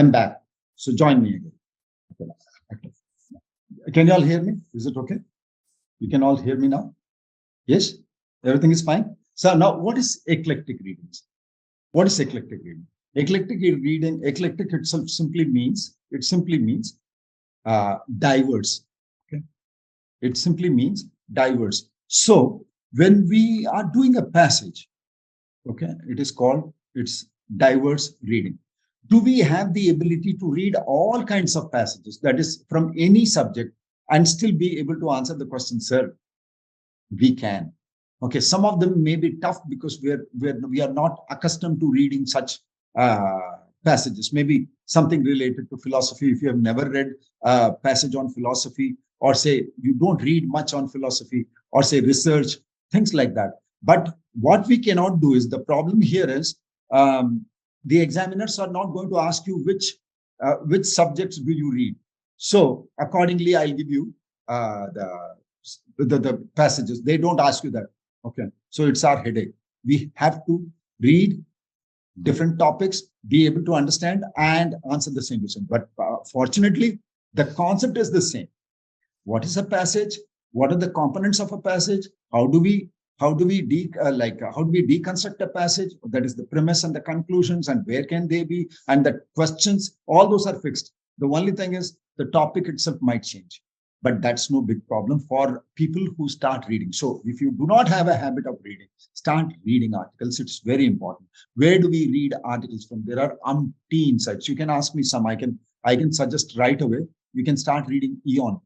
I'm back. So join me again. Okay. Can you all hear me? Is it okay? You can all hear me now? Yes? Everything is fine? So now what is eclectic reading? What is eclectic reading? Eclectic itself simply means, diverse. Okay. It simply means diverse. So when we are doing a passage, okay, it's diverse reading. Do we have the ability to read all kinds of passages, that is from any subject, and still be able to answer the question, sir? We can. Okay, some of them may be tough because we are not accustomed to reading such passages. Maybe something related to philosophy. If you have never read a passage on philosophy, or say you don't read much on philosophy, or say research, things like that. But what we cannot do is, the problem here is, the examiners are not going to ask you which subjects do you read. So accordingly, I'll give you the passages. They don't ask you that. Okay, so it's our headache. We have to read different topics, be able to understand and answer the same question. But fortunately, the concept is the same. What is a passage? What are the components of a passage? How do we deconstruct a passage? That is the premise and the conclusions, and where can they be, and the questions. All those are fixed. The only thing is the topic itself might change, but that's no big problem for people who start reading. So if you do not have a habit of reading, start reading articles. It's very important. Where do we read articles from? There are umpteen sites. You can ask me some. I can suggest right away. You can start reading Eon.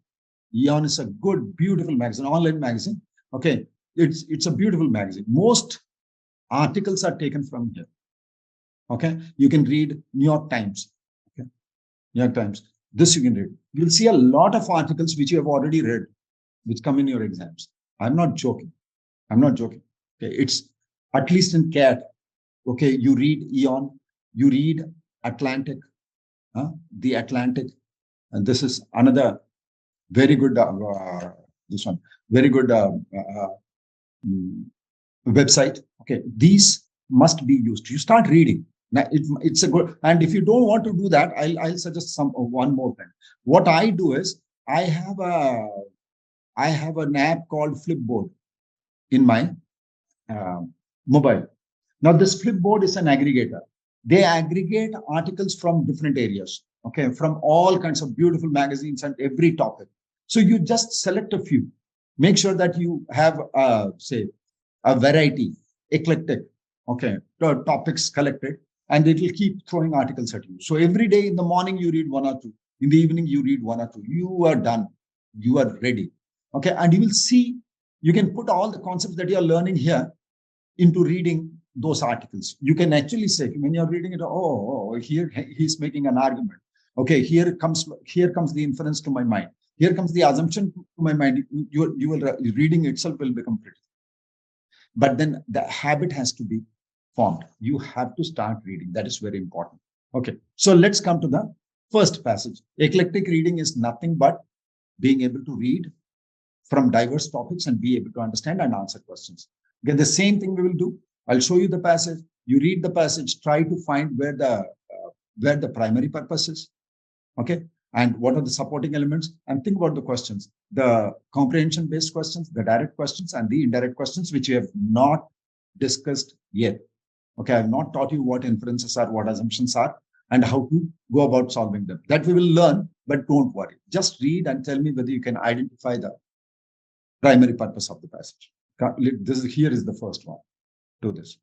Eon is a good, beautiful magazine, online magazine. Okay, it's a beautiful magazine. Most articles are taken from here. Okay, you can read New York Times. Okay, New York Times. This you can read. You'll see a lot of articles which you have already read, which come in your exams. I'm not joking. I'm not joking. Okay, it's at least in CAT. Okay, you read Eon, you read Atlantic, the Atlantic, and this is another very good. This one, very good website. Okay, these must be used. You start reading. Now it's a good, and if you don't want to do that, I'll suggest one more thing. What I do is, I have an app called Flipboard in my mobile. Now this Flipboard is an aggregator. They aggregate articles from different areas. Okay, from all kinds of beautiful magazines and every topic. So you just select a few. Make sure that you have say a variety, eclectic, okay, topics collected, and it will keep throwing articles at you. So every day in the morning, you read one or two. In the evening, you read one or two. You are done. You are ready. Okay, and you will see, you can put all the concepts that you are learning here into reading those articles. You can actually say, when you're reading it, here he's making an argument. Okay, here comes the inference to my mind. Here comes the assumption to my mind. Reading itself will become pretty. But then the habit has to be formed. You have to start reading. That is very important. Okay, so let's come to the first passage. Eclectic reading is nothing but being able to read from diverse topics and be able to understand and answer questions. Again, the same thing we will do. I'll show you the passage. You read the passage, try to find where the primary purpose is. Okay, and what are the supporting elements, and think about the questions, the comprehension based questions, the direct questions, and the indirect questions, which we have not discussed yet. Okay, I have not taught you what inferences are, what assumptions are, and how to go about solving them. That we will learn, but don't worry. Just read and tell me whether you can identify the primary purpose of the passage. Here is the first one. Do this.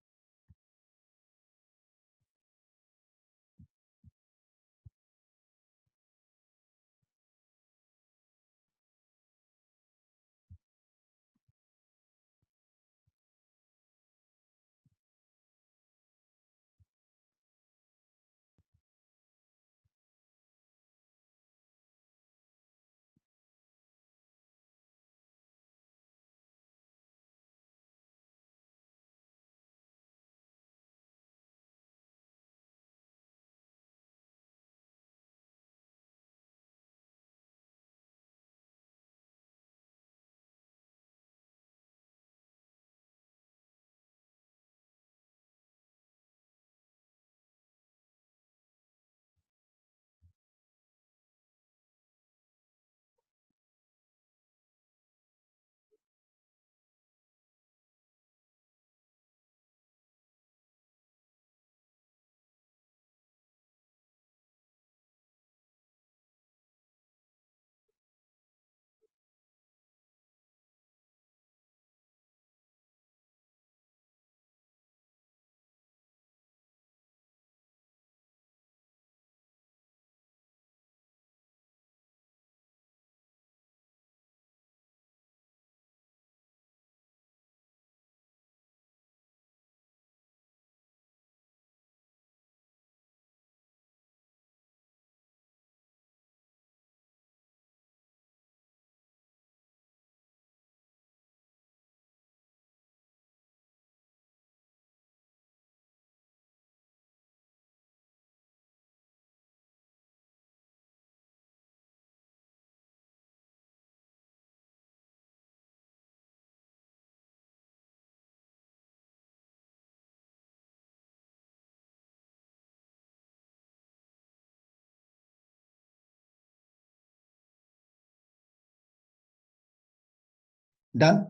Done?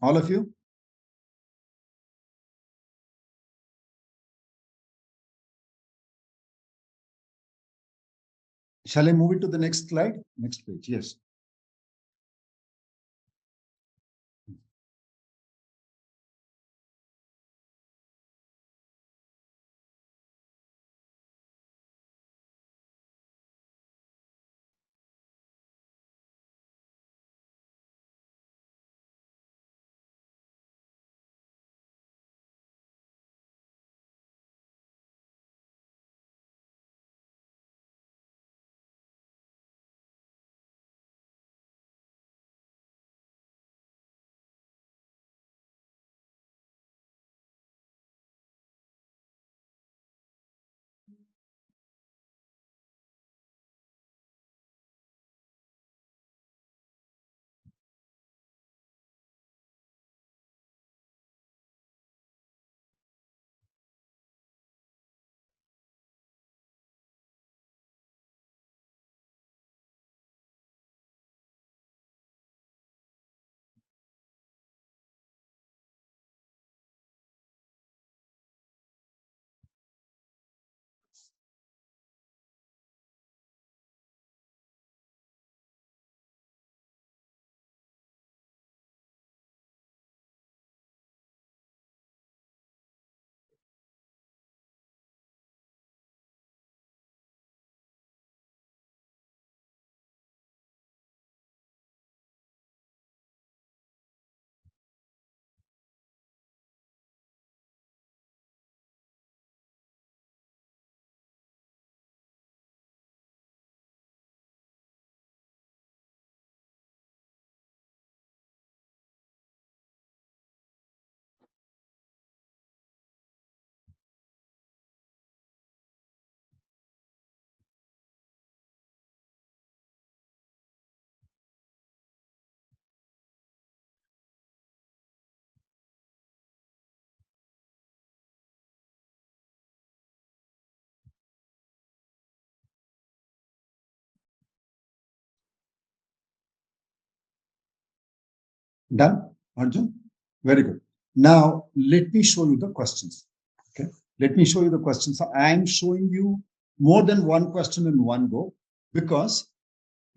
All of you? Shall I move it to the next slide? Next page, yes. Done, Arjun? Very good. Now, let me show you the questions. Okay. Let me show you the questions. I'm showing you more than one question in one go, because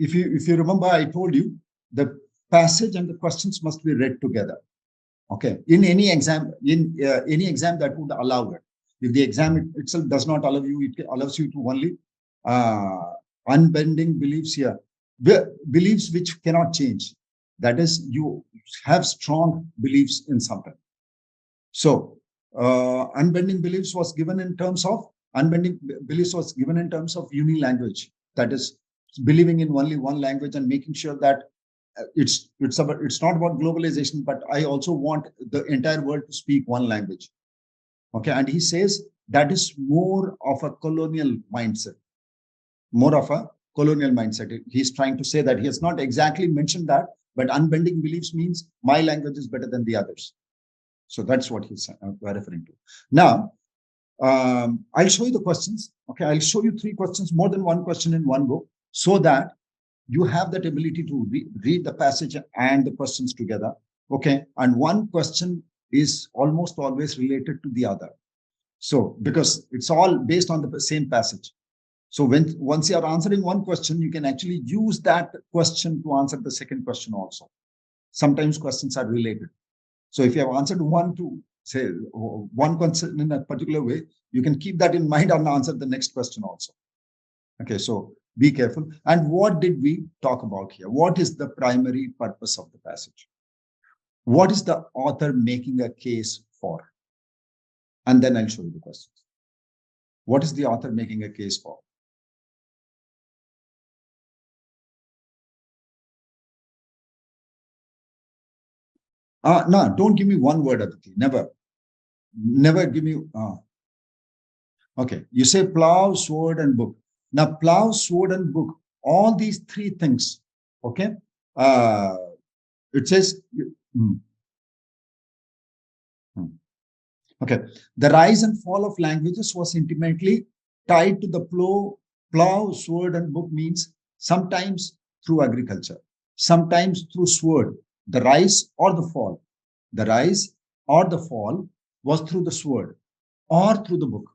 if you remember, I told you the passage and the questions must be read together. Okay. In any exam that would allow it. If the exam itself does not allow you, it allows you to only unbending beliefs here. Beliefs which cannot change. That is, you have strong beliefs in something. So unbending beliefs was given in terms of uni-language. That is, believing in only one language and making sure that it's not about globalization, but I also want the entire world to speak one language. Okay, and he says that is more of a colonial mindset. More of a colonial mindset. He's trying to say that he has not exactly mentioned that, but unbending beliefs means my language is better than the others. So that's what he's referring to. Now, I'll show you the questions. Okay, I'll show you 3 questions, more than one question in one go, so that you have that ability to read the passage and the questions together. Okay, and one question is almost always related to the other. So because it's all based on the same passage. So once you are answering one question, you can actually use that question to answer the second question also. Sometimes questions are related. So if you have answered one question in a particular way, you can keep that in mind and answer the next question also. Okay, so be careful. And what did we talk about here? What is the primary purpose of the passage? What is the author making a case for? And then I'll show you the questions. What is the author making a case for? No, don't give me one word, Aditi. Never. Never give me. Okay, you say plow, sword, and book. Now, plow, sword, and book, all these 3 things, okay? It says, okay, the rise and fall of languages was intimately tied to the plow, sword, and book means sometimes through agriculture, sometimes through sword, The rise or the fall. The rise or the fall was through the sword or through the book,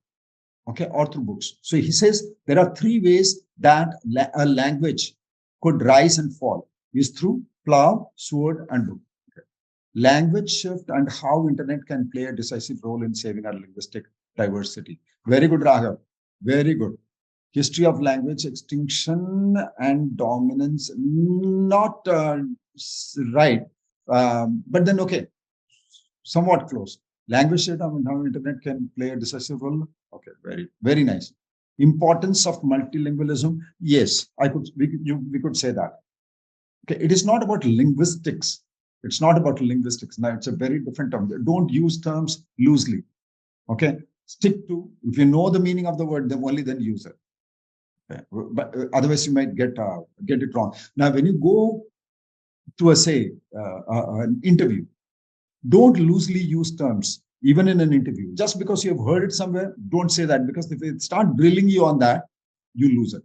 okay, or through books. So he says there are three ways that a language could rise and fall: is through plow, sword, and book. Okay. Language shift and how internet can play a decisive role in saving our linguistic diversity. Very good, Raghav. Very good. History of language extinction and dominance, not right, but then okay, somewhat close. Language shift and how internet can play a decisive role. Okay, very nice. Importance of multilingualism. Yes, we could say that. Okay, it is not about linguistics. It's not about linguistics. Now, it's a very different term. Don't use terms loosely. Okay, stick to, if you know the meaning of the word, then only then use it. Okay. But otherwise, you might get it wrong. Now, when you go to an interview, don't loosely use terms, even in an interview. Just because you have heard it somewhere, don't say that, because if it start drilling you on that, you lose it.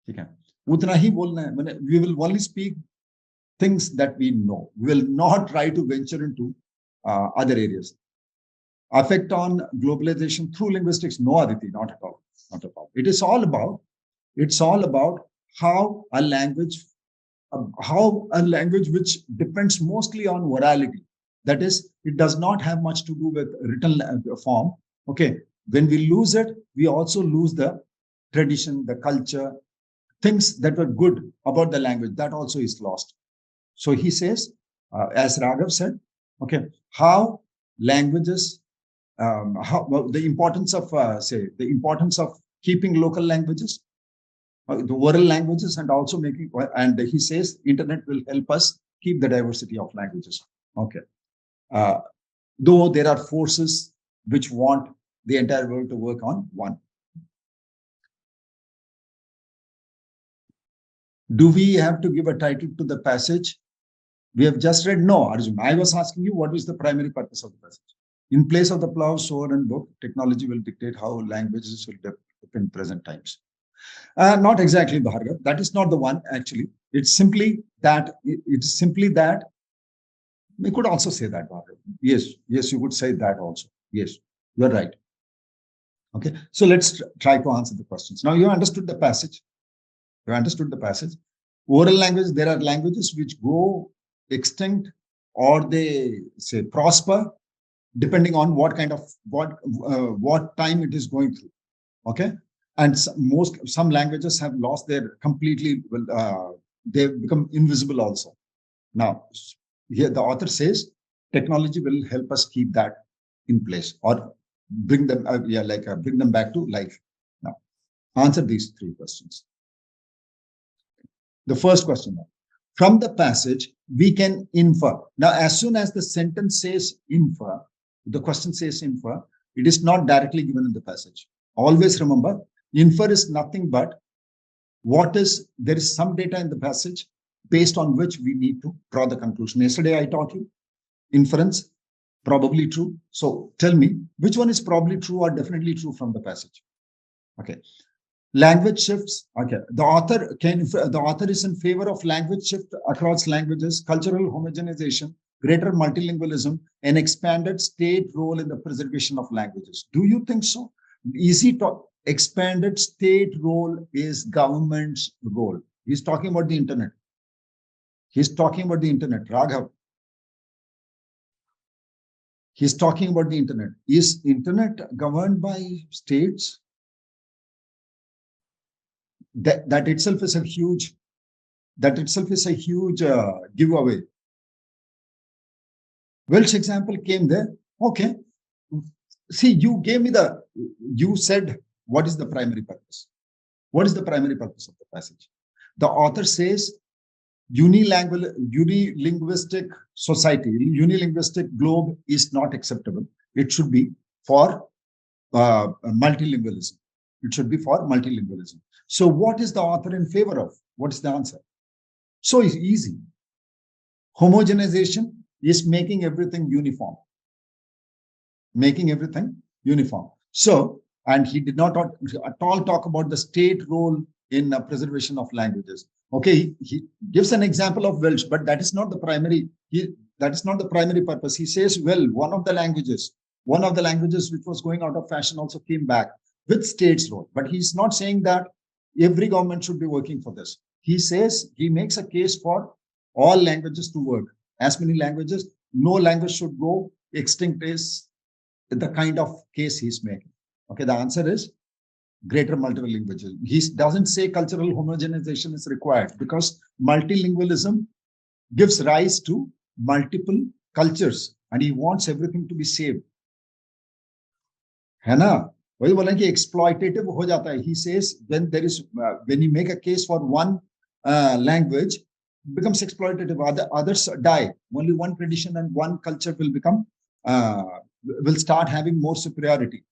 Okay. उतना ही बोलना है. We will only speak things that we know. We will not try to venture into other areas. Effect on globalization through linguistics? No, Aditi, not at all. Not at all. It's all about how a language which depends mostly on orality. That is, it does not have much to do with written form. Okay. When we lose it, we also lose the tradition, the culture, things that were good about the language. That also is lost. So he says, as Raghav said, okay, how languages, the importance of keeping local languages, the oral languages, and also making, and he says internet will help us keep the diversity of languages. Okay. Though there are forces which want the entire world to work on one. Do we have to give a title to the passage? We have just read. No, Arjun. I was asking you what is the primary purpose of the passage. In place of the plow, sword, and book, technology will dictate how languages will develop in present times. Not exactly, Bhargav. That is not the one, actually. It's simply that. We could also say that, Bhargav. Yes, you could say that also. Yes, you're right. Okay, so let's try to answer the questions. Now, you understood the passage. Oral language, there are languages which go extinct or they say prosper, depending on what time it is going through. Okay. And some languages have lost their completely, they've become invisible also. Now, here the author says technology will help us keep that in place or bring them, bring them back to life. Now, answer these three questions. The first question, from the passage, we can infer. Now, as soon as the sentence says infer, the question says infer, it is not directly given in the passage. Always remember, infer is nothing but there is some data in the passage based on which we need to draw the conclusion. Yesterday, I taught you inference, probably true. So tell me, which one is probably true or definitely true from the passage? Okay. Language shifts. Okay. The author is in favor of language shift across languages, cultural homogenization, greater multilingualism, and expanded state role in the preservation of languages. Do you think so? Easy talk. Expanded state role is government's role. He's talking about the internet. Raghav. He's talking about the internet. Is internet governed by states? That itself is a huge giveaway. Welsh example came there. Okay. See, you said, what is the primary purpose? What is the primary purpose of the passage? The author says unilinguistic society, unilinguistic globe is not acceptable. It should be for multilingualism. It should be for multilingualism. So what is the author in favor of? What is the answer? So it's easy. Homogenization is making everything uniform. So, and he did not at all talk about the state role in preservation of languages. Okay, he gives an example of Welsh, but that is not the primary. That is not the primary purpose. He says, well, one of the languages which was going out of fashion also came back with states' role. But he's not saying that every government should be working for this. He says he makes a case for all languages to work. As many languages, no language should go extinct is the kind of case he's making. Okay, the answer is greater multilingualism. He doesn't say cultural homogenization is required because multilingualism gives rise to multiple cultures and he wants everything to be saved. है ना? वही बोला कि exploitative हो जाता है. He says when you make a case for one language, it becomes exploitative. Others die. Only one tradition and one culture will start having more superiority.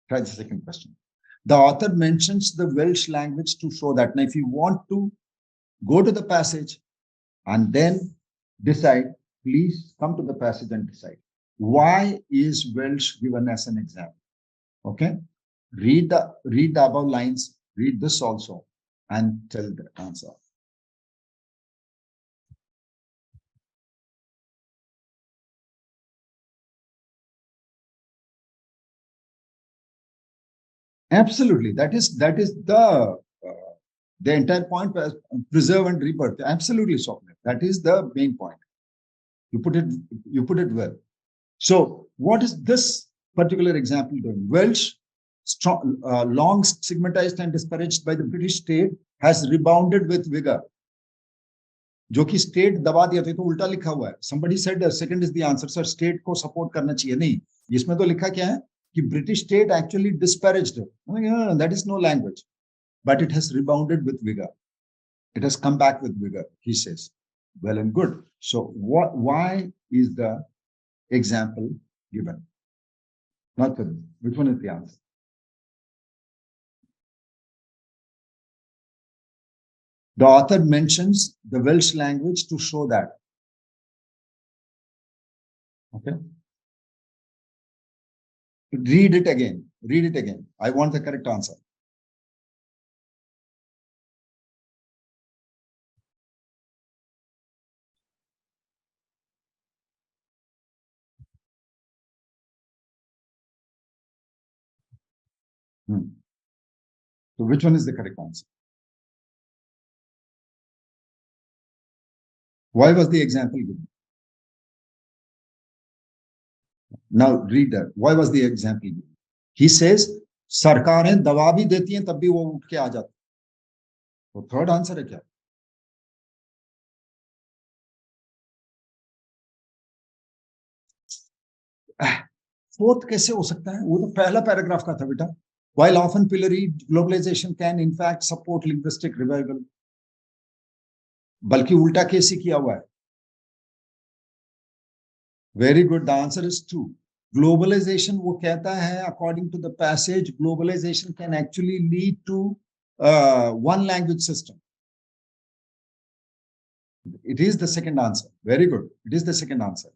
Try the second question. The author mentions the Welsh language to show that. Now, if you want to go to the passage and then decide, please come to the passage and decide. Why is Welsh given as an example? Okay. Read the above lines, read this also, and tell the answer. Absolutely. That is the entire point, preserve and rebirth. Absolutely, Swapnil. That is the main point. You put it well. So what is this particular example doing? Welsh, long stigmatized and disparaged by the British state, has rebounded with vigor. जो कि state दबा दिया था, तो उल्टा लिखा हुआ है. Somebody said second is the answer, sir. State को सपोर्ट करना चाहिए. नहीं, इसमें तो लिखा क्या है कि British state actually disparaged it. No, that is no language, but it has rebounded with vigor. It has come back with vigor, he says. Well and good. So why is the example given? Not the, which one is the answer? The author mentions the Welsh language to show that. Okay. Read it again. Read it again. I want the correct answer. So which one is the correct answer? Why was the example given? Now read that. Why was the example given? He says, सरकारें दवा भी देती हैं तब भी वो उठ के आ जाते. तो थर्ड आंसर है क्या? फोर्थ कैसे हो सकता है? वो तो पहला पैराग्राफ का था बेटा. While often pilloried, globalization can in fact support linguistic revival. बल्कि उल्टा केस ही किया हुआ है. Very good. The answer is 2. Globalization वो कहता है, according to the passage, globalization can actually lead to one language system. It is the second answer. Very good. It is the second answer.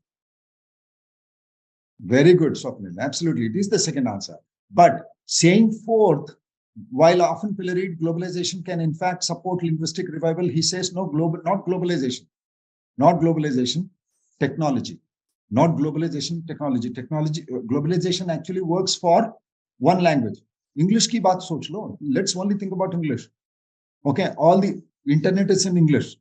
Very good, Swapnil. Absolutely. It is the second answer. But saying fourth, while often pilloried, globalization can in fact support linguistic revival. He says no, not globalization. Not globalization, technology. Not globalization, technology. Globalization actually works for one language. English ki baat soch lo. Let's only think about English. Okay, all the internet is in English.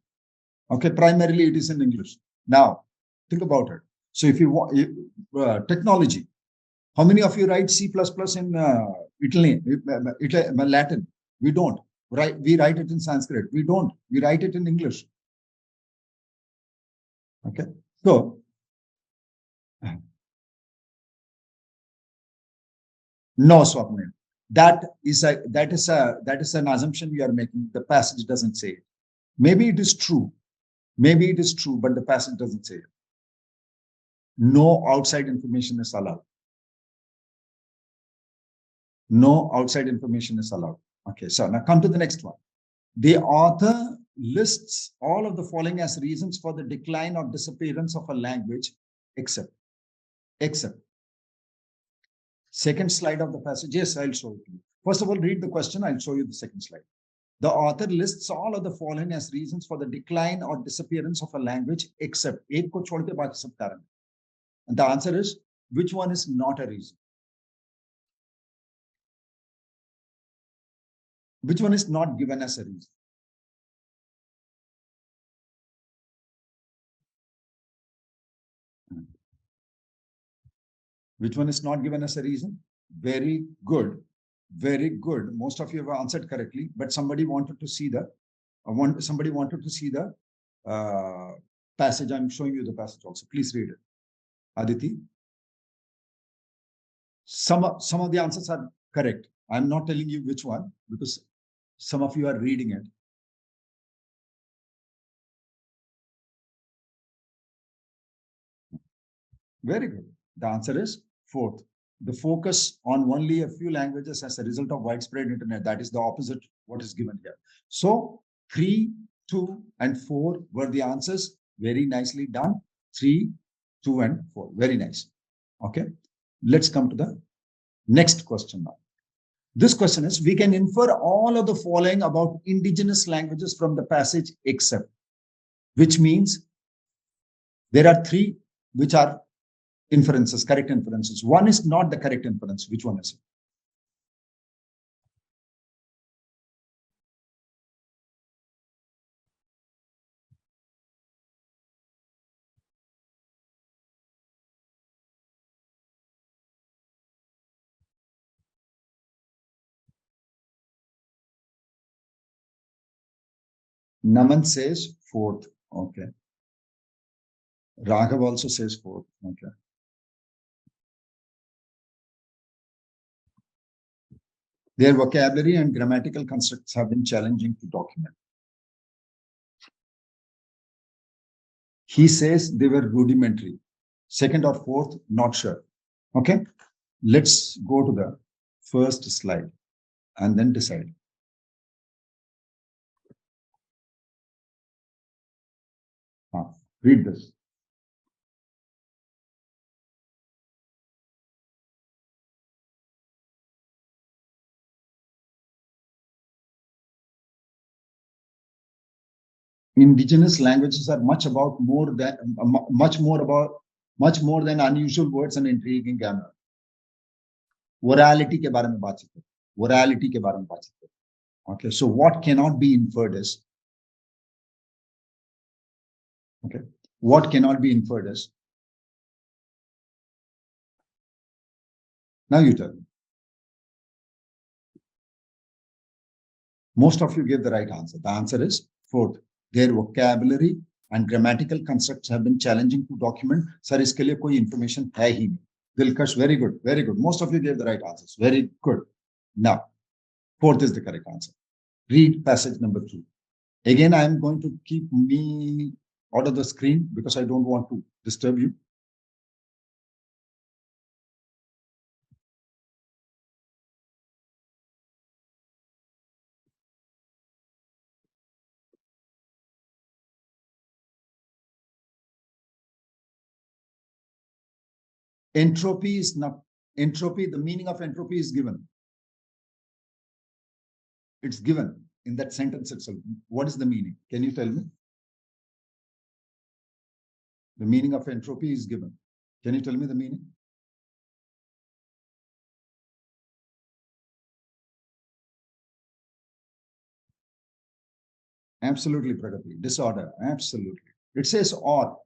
Okay, primarily it is in English. Now, think about it. So if you want technology, how many of you write C++ in Latin? We don't. Right? We write it in Sanskrit. We don't. We write it in English. Okay. So no, Swapnil. That is an assumption you are making. The passage doesn't say it. Maybe it is true. Maybe it is true, but the passage doesn't say it. No outside information is allowed. No outside information is allowed. Okay, so now come to the next one. The author lists all of the following as reasons for the decline or disappearance of a language, except. Second slide of the passage. Yes, I'll show it to you. First of all, read the question. I'll show you the second slide. The author lists all of the following as reasons for the decline or disappearance of a language except एक को छोड़ के बाकी सब कारण. And the answer is, which one is not a reason? Which one is not given as a reason? Which one is not given as a reason? Very good. Very good. Most of you have answered correctly, but somebody wanted to see the passage. I'm showing you the passage also. Please read it. Aditi. Some of the answers are correct. I'm not telling you which one because some of you are reading it. Very good. The answer is fourth. The focus on only a few languages as a result of widespread internet. That is the opposite what is given here. So 3, 2, and 4 were the answers. Very nicely done. 3, 2, and 4. Very nice. Okay. Let's come to the next question now. This question is, we can infer all of the following about indigenous languages from the passage except, which means there are 3 which are inferences, correct inferences. One is not the correct inference. Which one is it? Naman says fourth. Okay. Raghav also says fourth. Okay. Their vocabulary and grammatical constructs have been challenging to document. He says they were rudimentary. Second or fourth, not sure. Okay. Let's go to the first slide and then decide. Read this. Indigenous languages are much more than unusual words and intriguing grammar. Orality के बारे में बात करते हैं. Orality के बारे में बात करते हैं. Okay, so what cannot be inferred is, okay, what cannot be inferred is, now you tell me. Most of you gave the right answer. The answer is fourth. Their vocabulary and grammatical constructs have been challenging to document. Sir, इसके लिए कोई information है ही नहीं. Dilkash, very good, very good. Most of you gave the right answers. Very good. Now, fourth is the correct answer. Read passage number 2. Again, I am going to keep me out of the screen because I don't want to disturb you. Entropy is not entropy. The meaning of entropy is given. It's given in that sentence itself. What is the meaning? Can you tell me? The meaning of entropy is given. Can you tell me the meaning? Absolutely, Pragati. Disorder. Absolutely. It says or.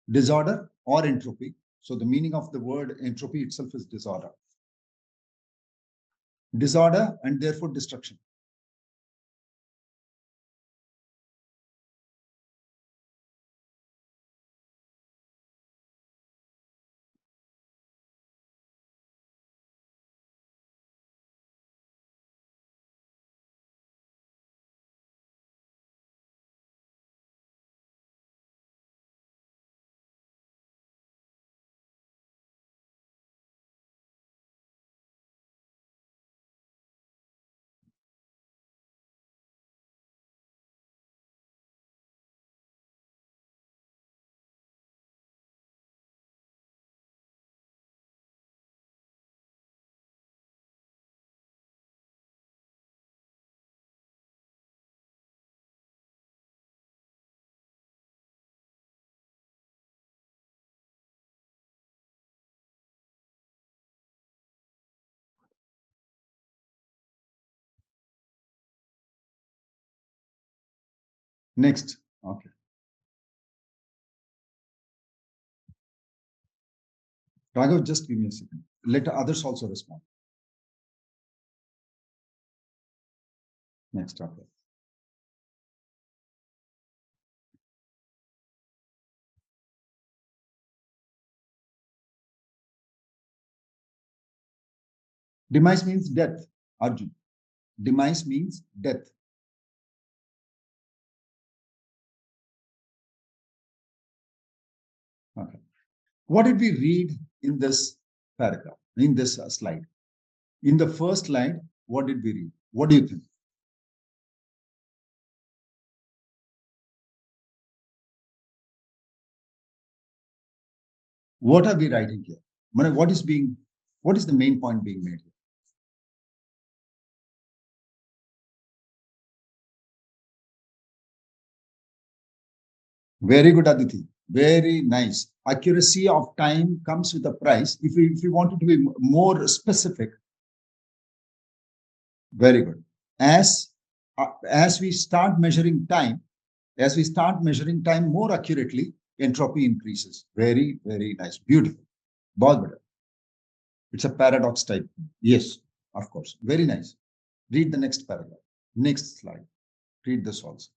Disorder or entropy. So the meaning of the word entropy itself is disorder. Disorder and therefore destruction. Next. Okay. Raghav, just give me a second. Let others also respond. Next. Okay. Demise means death, Arjun. Demise means death. Okay. What did we read in this paragraph, in this slide? In the first slide, what did we read? What do you think? What are we writing here? What is the main point being made here? Very good, Aditi. Very nice. Accuracy of time comes with a price. If you wanted to be more specific, very good. As we start measuring time, more accurately, entropy increases. Very, very nice. Beautiful. बहुत बढ़िया. It's a paradox type. Yes, of course. Very nice. Read the next paragraph. Next slide. Read this also.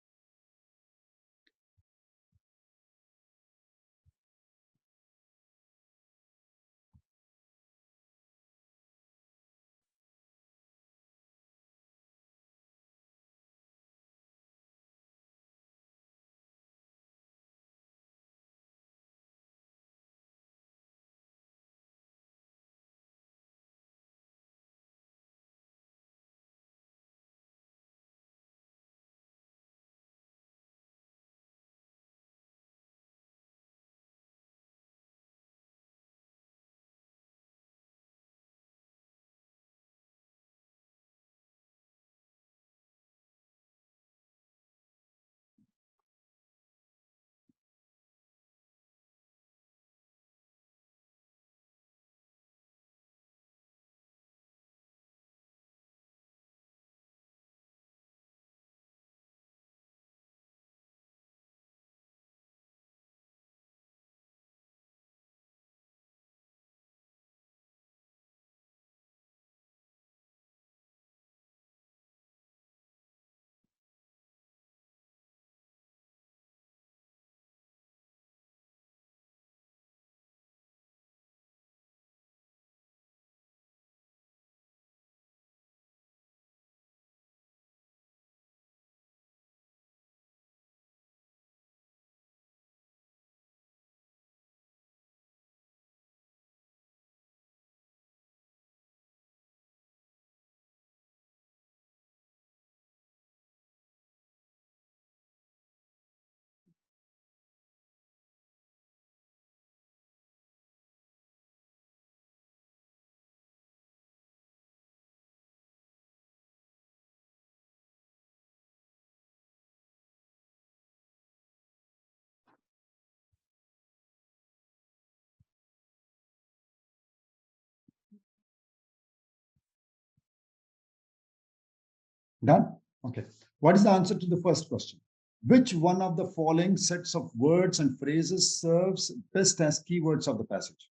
Done? Okay. What is the answer to the first question? Which one of the following sets of words and phrases serves best as keywords of the passage?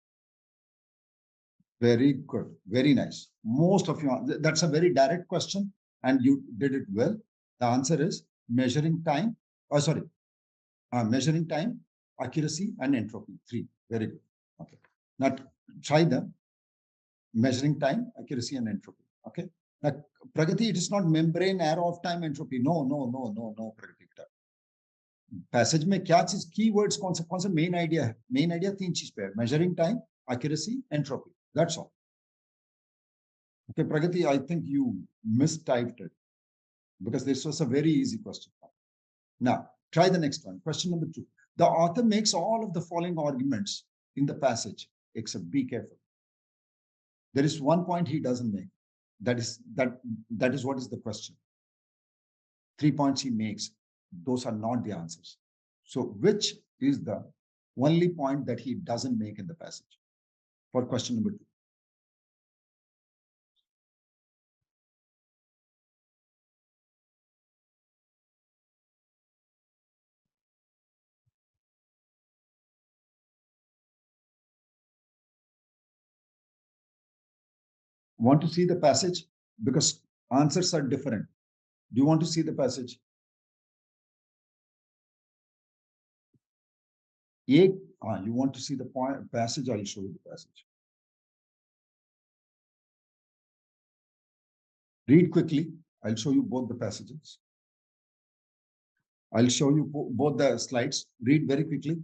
Very good. Very nice. Most of you, that's a very direct question and you did it well. The answer is measuring time. Oh, sorry. Measuring time, accuracy, and entropy. 3. Very good. Okay. Now try the measuring time, accuracy, and entropy. Okay. Now, Pragati, it is not membrane, arrow of time, entropy. No, no, no, no, no, Pragati. Passage में क्या चीज keywords कौन सा main idea है main idea 3 चीज पे है measuring time, accuracy, entropy. That's all. Okay, Pragati, I think you mistyped it because this was a very easy question. Now try the next one. Question number 2. The author makes all of the following arguments in the passage except be careful. There is one point he doesn't make. That is what is the question. 3 points he makes. Those are not the answers. So which is the only point that he doesn't make in the passage for question number 2? Want to see the passage? Because answers are different. Do you want to see the passage? You want to see the passage? I'll show you the passage. Read quickly. I'll show you both the passages. I'll show you both the slides. Read very quickly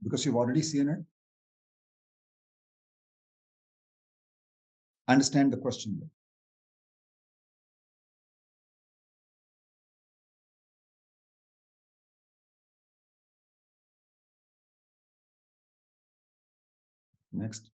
because you've already seen it. Understand the question. Next.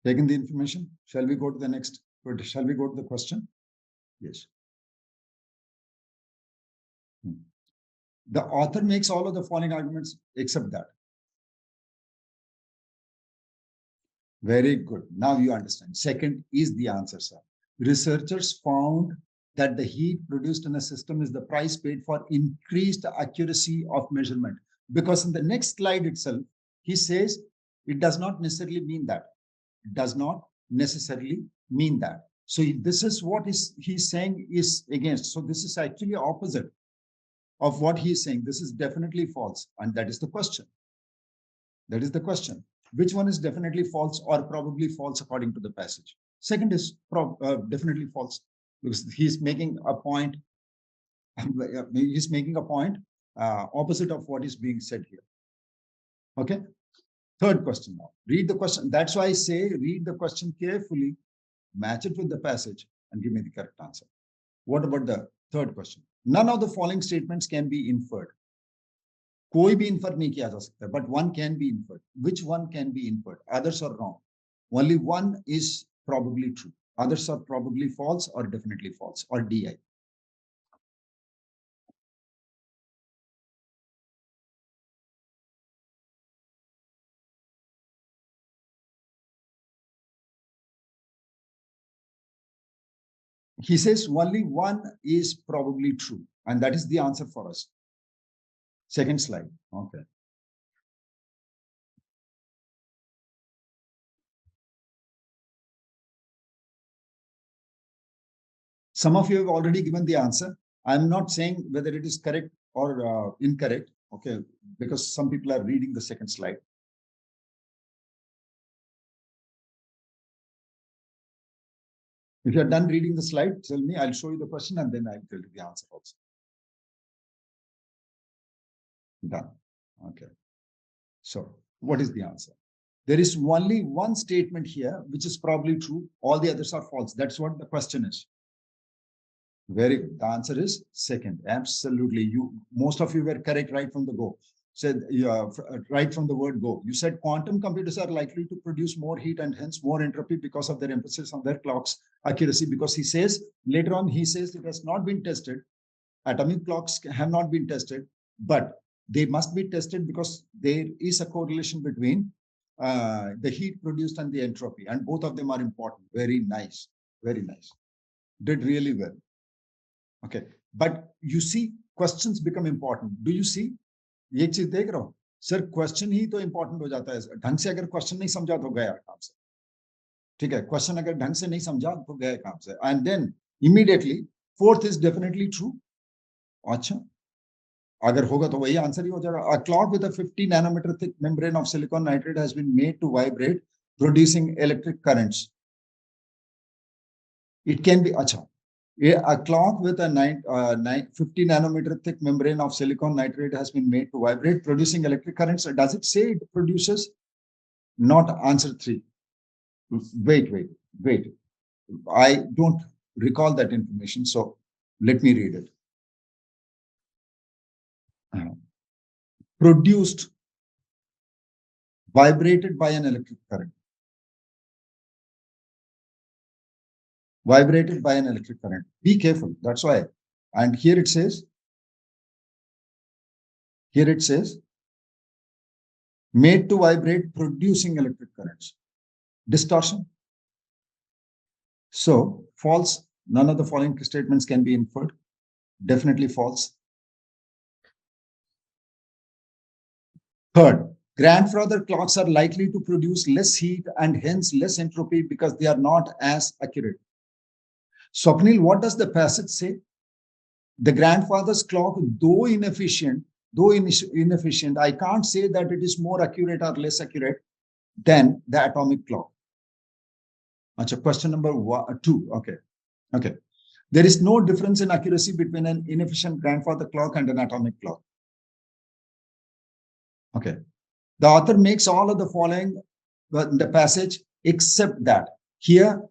Taken the information? Shall we go to the next? Shall we go to the question? Yes. The author makes all of the following arguments except that. Very good. Now you understand. Second is the answer, sir. Researchers found that the heat produced in a system is the price paid for increased accuracy of measurement. Because in the next slide itself, he says it does not necessarily mean that. It does not necessarily mean that. So this is what he's saying is against. So this is actually opposite of what he's saying. This is definitely false. And that is the question. That is the question. Which one is definitely false or probably false according to the passage? Second is definitely false because he's making a point. He's making a point opposite of what is being said here. Okay. Third question now. Read the question. That's why I say read the question carefully, match it with the passage, and give me the correct answer. What about the third question? None of the following statements can be inferred. कोई भी infer नहीं किया जा सकता, but one can be inferred. Which one can be inferred? Others are wrong. Only one is probably true. Others are probably false or definitely false or DI. He says only one is probably true, and that is the answer for us. Second slide. Okay. Some of you have already given the answer. I'm not saying whether it is correct or incorrect, okay, because some people are reading the second slide. If you're done reading the slide, tell me, I'll show you the question and then I'll tell you the answer also. Done. Okay. So what is the answer? There is only one statement here, which is probably true. All the others are false. That's what the question is. Very good. The answer is second. Absolutely. Most of you were correct right from the go. Said right from the word go. You said quantum computers are likely to produce more heat and hence more entropy because of their emphasis on their clocks accuracy. Because he says later on, he says it has not been tested. Atomic clocks have not been tested, but they must be tested because there is a correlation between the heat produced and the entropy, and both of them are important. Very nice. Very nice. Did really well. Okay. But you see, questions become important. Do you see? ये चीज देख रहा हूं sir, question ही तो important हो जाता है ढंग से. अगर क्वेश्चन नहीं समझा तो गया काम से. ठीक है, क्वेश्चन अगर ढंग से नहीं समझा तो गया काम से. And then immediately fourth is definitely true. अच्छा, अगर होगा तो वही आंसर ही हो जाएगा. A clock with a 50 nanometer thick membrane of silicon nitride has been made to vibrate, producing electric currents. It can be, अच्छा, a clock with a 50 nanometer thick membrane of silicon nitride has been made to vibrate, producing electric currents. Does it say it produces? Not answer 3. Wait. I don't recall that information, so let me read it. Produced, vibrated by an electric current. Vibrated by an electric current. Be careful. That's why. And here it says Here it says, made to vibrate, producing electric currents. Distortion. So false. None of the following statements can be inferred. Definitely false. Third, grandfather clocks are likely to produce less heat and hence less entropy because they are not as accurate. Swapnil, what does the passage say? The grandfather's clock, though inefficient, I can't say that it is more accurate or less accurate than the atomic clock. Achha, question number 2. Okay. There is no difference in accuracy between an inefficient grandfather clock and an atomic clock. Okay. The author makes all of the following in the passage except that. Here,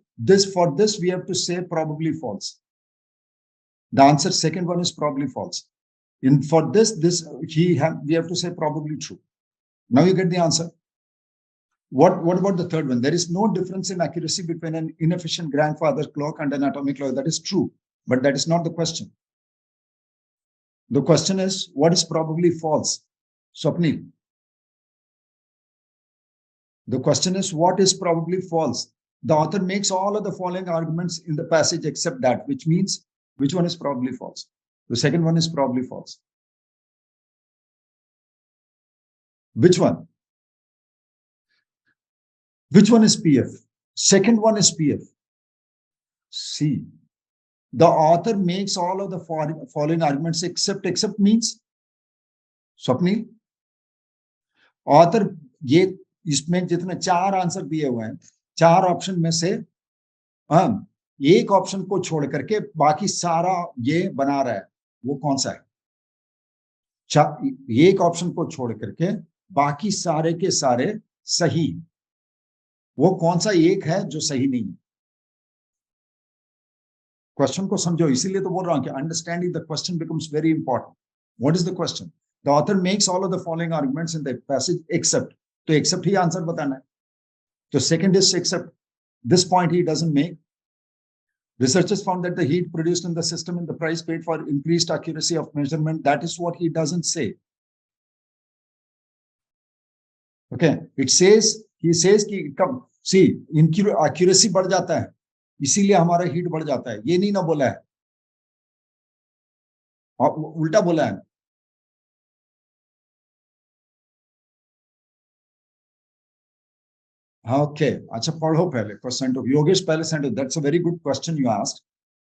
for this we have to say probably false. The answer second one is probably false. For this we have to say probably true. Now you get the answer. What about the third one? There is no difference in accuracy between an inefficient grandfather clock and an atomic clock. That is true, but that is not the question. The question is, what is probably false? Swapnil. The question is, what is probably false? The author makes all of the following arguments in the passage except that, which means which one is probably false? The second one is probably false. Which one? Which one is PF? Second one is PF. C. The author makes all of the following arguments except means Swapnil. Author ये इसमें जितने 4 answer दिए हुए हैं, 4 option में से एक option को छोड़ करके बाकी सारा ये बना रहा है, वो कौन सा है? एक ऑप्शन को छोड़ करके बाकी सारे के सारे सही, वो कौन सा एक है जो सही नहीं है? क्वेश्चन को समझो, इसीलिए तो बोल रहा हूं कि understanding the question becomes very important. What is the question? The author makes all of the following arguments in the passage except. तो एक्सेप्ट ही आंसर बताना है. तो second is except. This point ही doesn't make. Researchers found that the heat produced in the system and the price paid for increased accuracy of measurement. That is what he doesn't say. Okay, it says, he says कि कब see accuracy बढ़ जाता है, इसीलिए हमारा heat बढ़ जाता है. ये नहीं ना बोला है, उल्टा बोला है. Okay, अच्छा पढ़ो पहले क्वेश्चन. योगेश पहले sentence. That's a very good question you asked.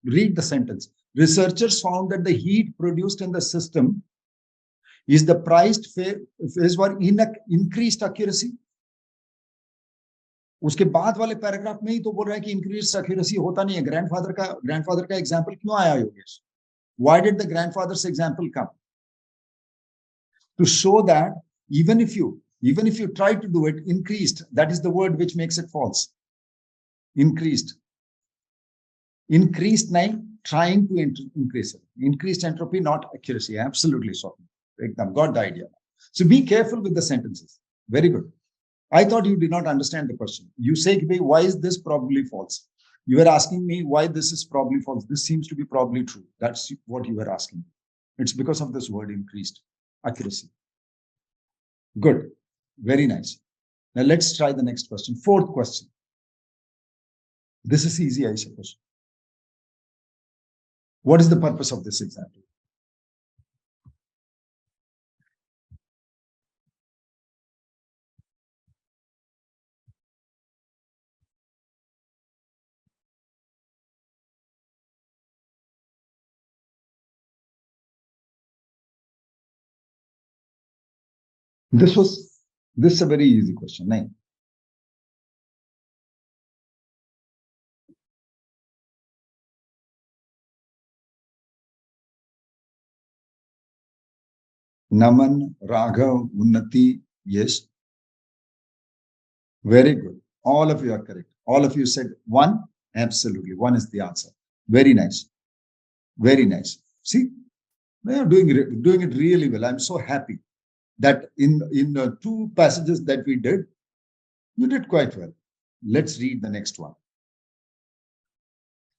Read the sentence. Researchers found that the heat produced in the system is the priced phase for increased accuracy. उसके बाद वाले पैराग्राफ में ही तो बोल रहा है कि इंक्रीज एक्यूरेसी होता नहीं है. ग्रैंडफादर का एग्जांपल क्यों आया Yogesh? Why did the grandfather's example come? To show that even if you try to do it, increased, that is the word which makes it false. Increased नहीं, trying to increase it. Increased entropy, not accuracy. Absolutely, so got the idea. So be careful with the sentences. Very good. I thought you did not understand the question. You say, why is this probably false? You were asking me why this is probably false. This seems to be probably true. That's what you were asking. It's because of this word increased accuracy. Good. Very nice. Now let's try the next question. Fourth question. This is easy, I suppose. What is the purpose of this example? This is a very easy question. Nahin. Naman, Raghav, Unnati, yes. Very good. All of you are correct. All of you said 1. Absolutely. 1 is the answer. Very nice. Very nice. See, they are doing it really well. I'm so happy that in the 2 passages that we did, you did quite well. Let's read the next one.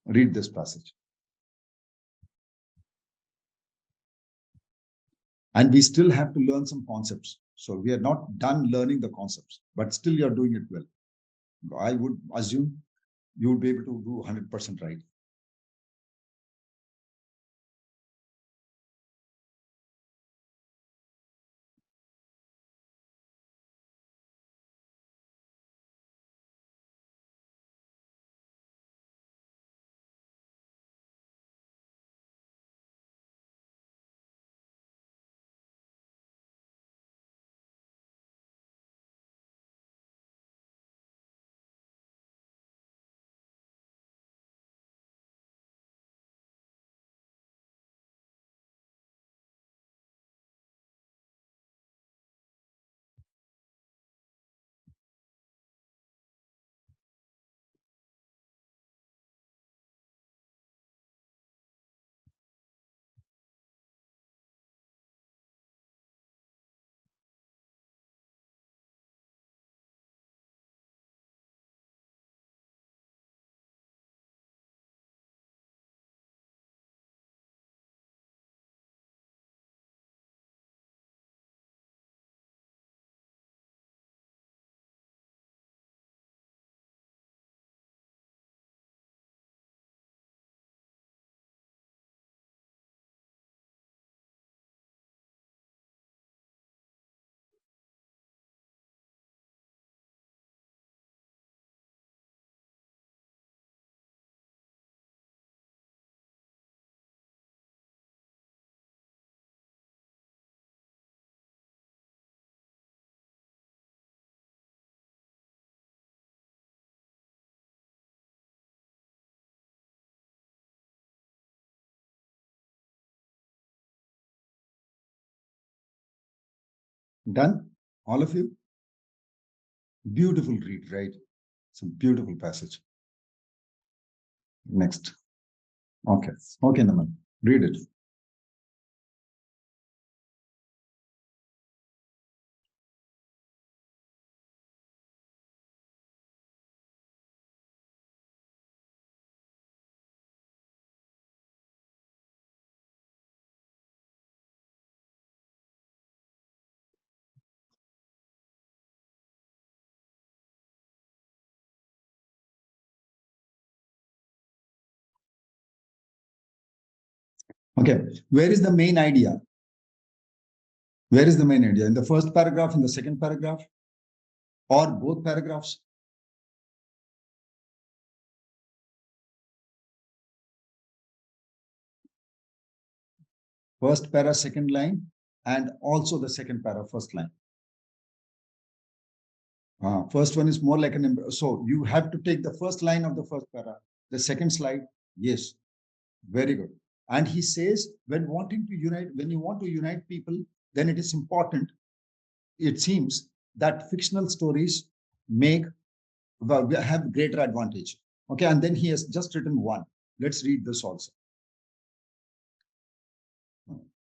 Read this passage. And we still have to learn some concepts. So we are not done learning the concepts, but still you're doing it well. I would assume you would be able to do 100% right. Done? All of you? Beautiful read, right? It's a beautiful passage. Next. Okay. Okay, Naman. Read it. Okay. Where is the main idea? Where is the main idea? In the first paragraph, in the second paragraph, or both paragraphs? First para, second line, and also the second para, first line. First one is more like so you have to take the first line of the first para. The second slide, yes, very good. And he says, when you want to unite people, then it is important, it seems, that fictional stories make have greater advantage. Okay, and then he has just written one. Let's read this also.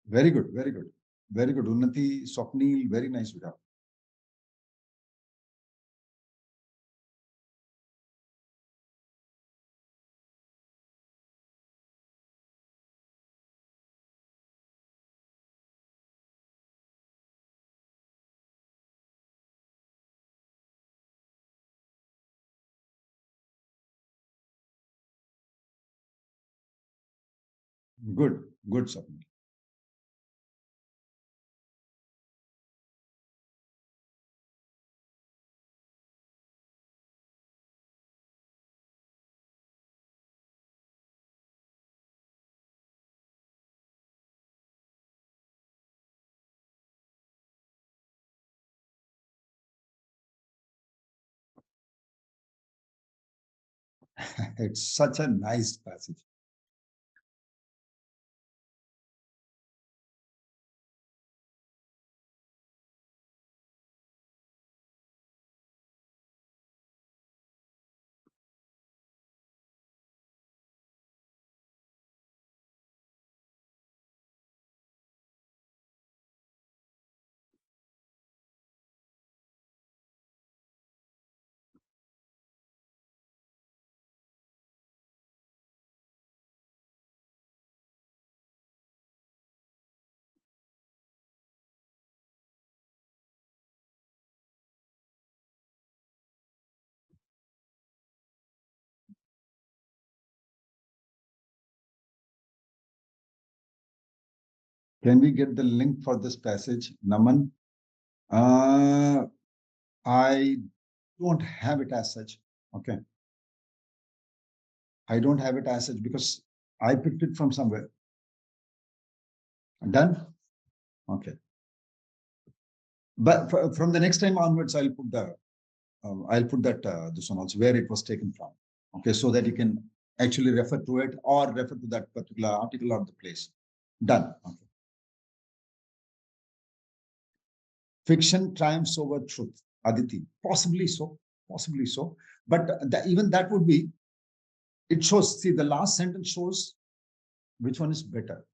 Very good, very good, very good. Unnati, Swapnil, very nice video. Good, good, Swapnil. It's such a nice passage. Can we get the link for this passage, Naman? I don't have it as such. Okay. I don't have it as such because I picked it from somewhere. Done? Okay. But from the next time onwards, I'll put that this one also where it was taken from. Okay, so that you can actually refer to it or refer to that particular article or the place. Done. Okay. Fiction triumphs over truth. Aditi, possibly so, possibly so. But even that would be. It shows. See, the last sentence shows which one is better.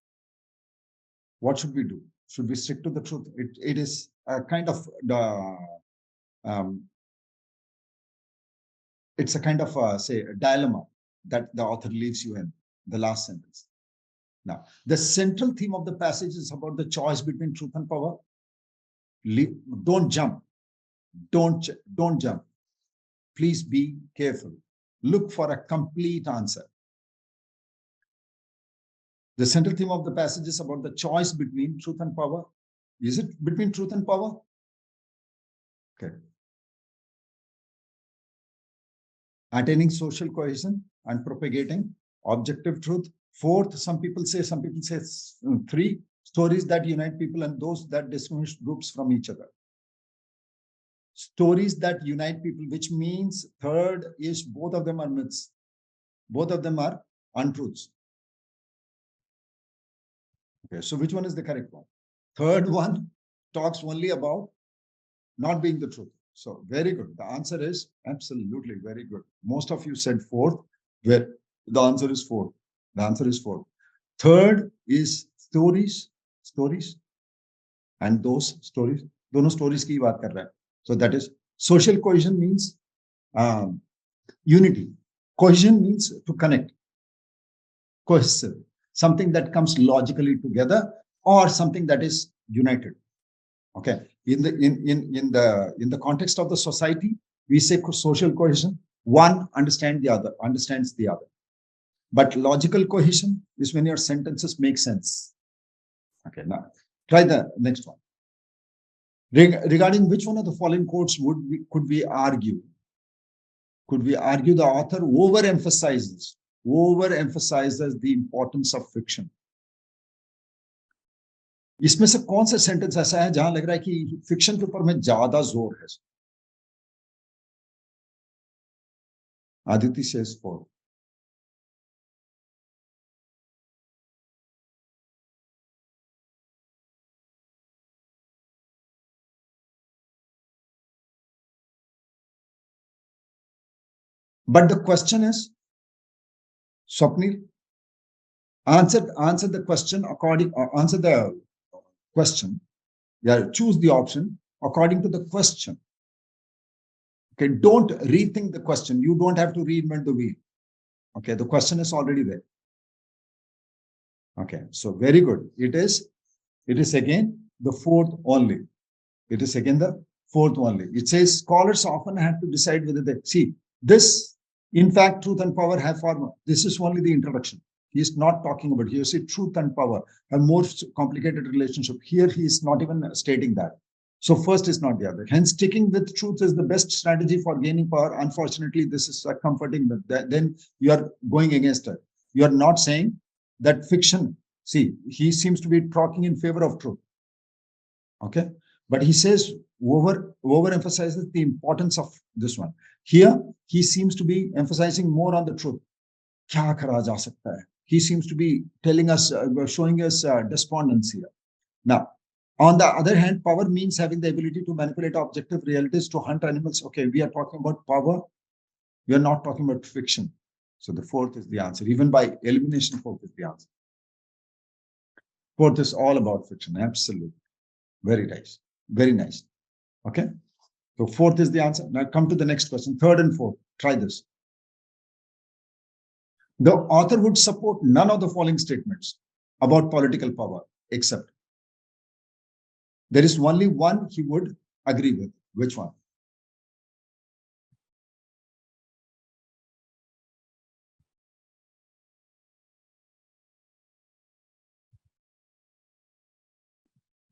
What should we do? Should we stick to the truth? It is a kind of the. It's a kind of say a dilemma that the author leaves you in the last sentence. Now, the central theme of the passage is about the choice between truth and power. Don't jump. Don't jump. Please be careful. Look for a complete answer. The central theme of the passage is about the choice between truth and power. Is it between truth and power? Okay. Attaining social cohesion and propagating objective truth. Fourth, some people say 3 stories that unite people and those that distinguish groups from each other. Stories that unite people, which means third is both of them are myths. Both of them are untruths. Okay, so which one is the correct one? Third one talks only about not being the truth. So very good. The answer is absolutely very good. Most of you said fourth, where the answer is fourth. The answer is fourth. Third is stories, and those stories. दोनों stories की बात कर रहा है. So that is social cohesion means unity. Cohesion means to connect. Cohesive, something that comes logically together or something that is united. Okay. In the context of the society, we say social cohesion. One understands the other. But logical cohesion is when your sentences make sense. Okay. Now try the next one. Regarding which one of the following quotes could we argue? Could we argue the author overemphasizes the importance of fiction? इसमें से कौन सा sentence ऐसा है जहां लग रहा है कि फिक्शन के ऊपर में ज्यादा जोर है? Aditi says 4. But the question is, Swapnil, answer the question according. Answer the question. Yeah, choose the option according to the question. Okay, don't rethink the question. You don't have to reinvent the wheel. Okay, the question is already there. Okay, so very good. It is again the fourth only. It is again the fourth only. It says scholars often have to decide whether they see this. In fact, truth and power have form. This is only the introduction. He is not talking about here. See, truth and power have more complicated relationship. Here, he is not even stating that. So first is not the other. Hence, sticking with truth is the best strategy for gaining power. Unfortunately, this is comforting. Then you are going against it. You are not saying that fiction. See, he seems to be talking in favor of truth. Okay, but he says overemphasizes the importance of this one. Here, he seems to be emphasizing more on the truth. क्या करा जा सकता है? He seems to be telling us, showing us despondence here. Now, on the other hand, power means having the ability to manipulate objective realities to hunt animals. Okay, we are talking about power. We are not talking about fiction. So the fourth is the answer. Even by elimination, fourth is the answer. Fourth is all about fiction. Absolutely. Very nice. Very nice. Okay. So fourth is the answer. Now come to the next question. Third and fourth. Try this. The author would support none of the following statements about political power, except there is only one he would agree with. Which one?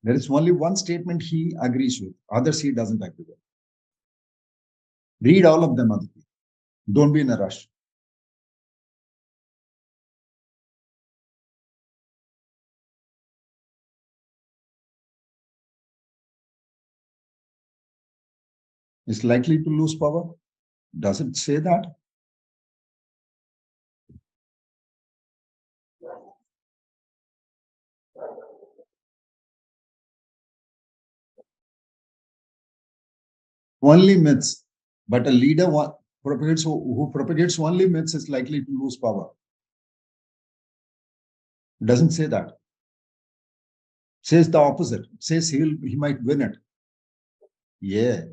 There is only one statement he agrees with, others he doesn't agree with. Read all of them, Aditi. Don't be in a rush. Is likely to lose power? Does it say that? Only myths. But a leader who propagates only myths is likely to lose power. It doesn't say that. It says the opposite. It says he might win it. Yeah.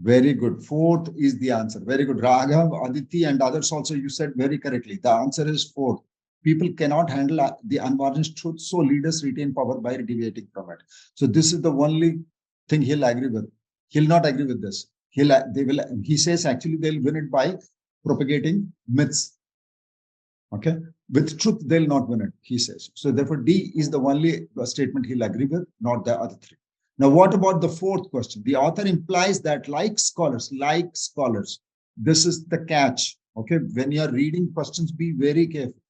Very good. Fourth is the answer. Very good. Raghav, Aditi, and others also, you said very correctly. The answer is fourth. People cannot handle the unvarnished truth, so leaders retain power by deviating from it. So this is the only thing he'll agree with. He'll not agree with this. He says actually they'll win it by propagating myths. Okay. With truth, they'll not win it, he says. So therefore, D is the only statement he'll agree with, not the other three. Now, what about the fourth question? The author implies that like scholars, this is the catch. Okay. When you're reading questions, be very careful.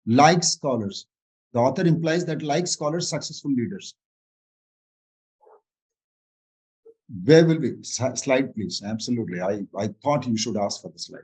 Like scholars. The author implies that like scholars, successful leaders. Where will be? Slide, please. Absolutely. I thought you should ask for the slide.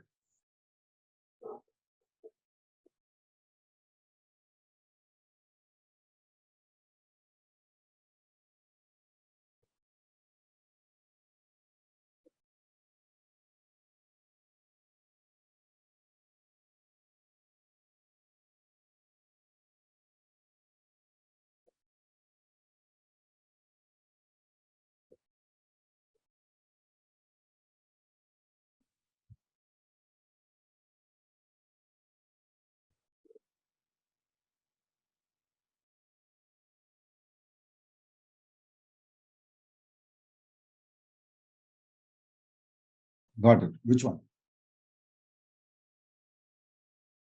Got it. Which one?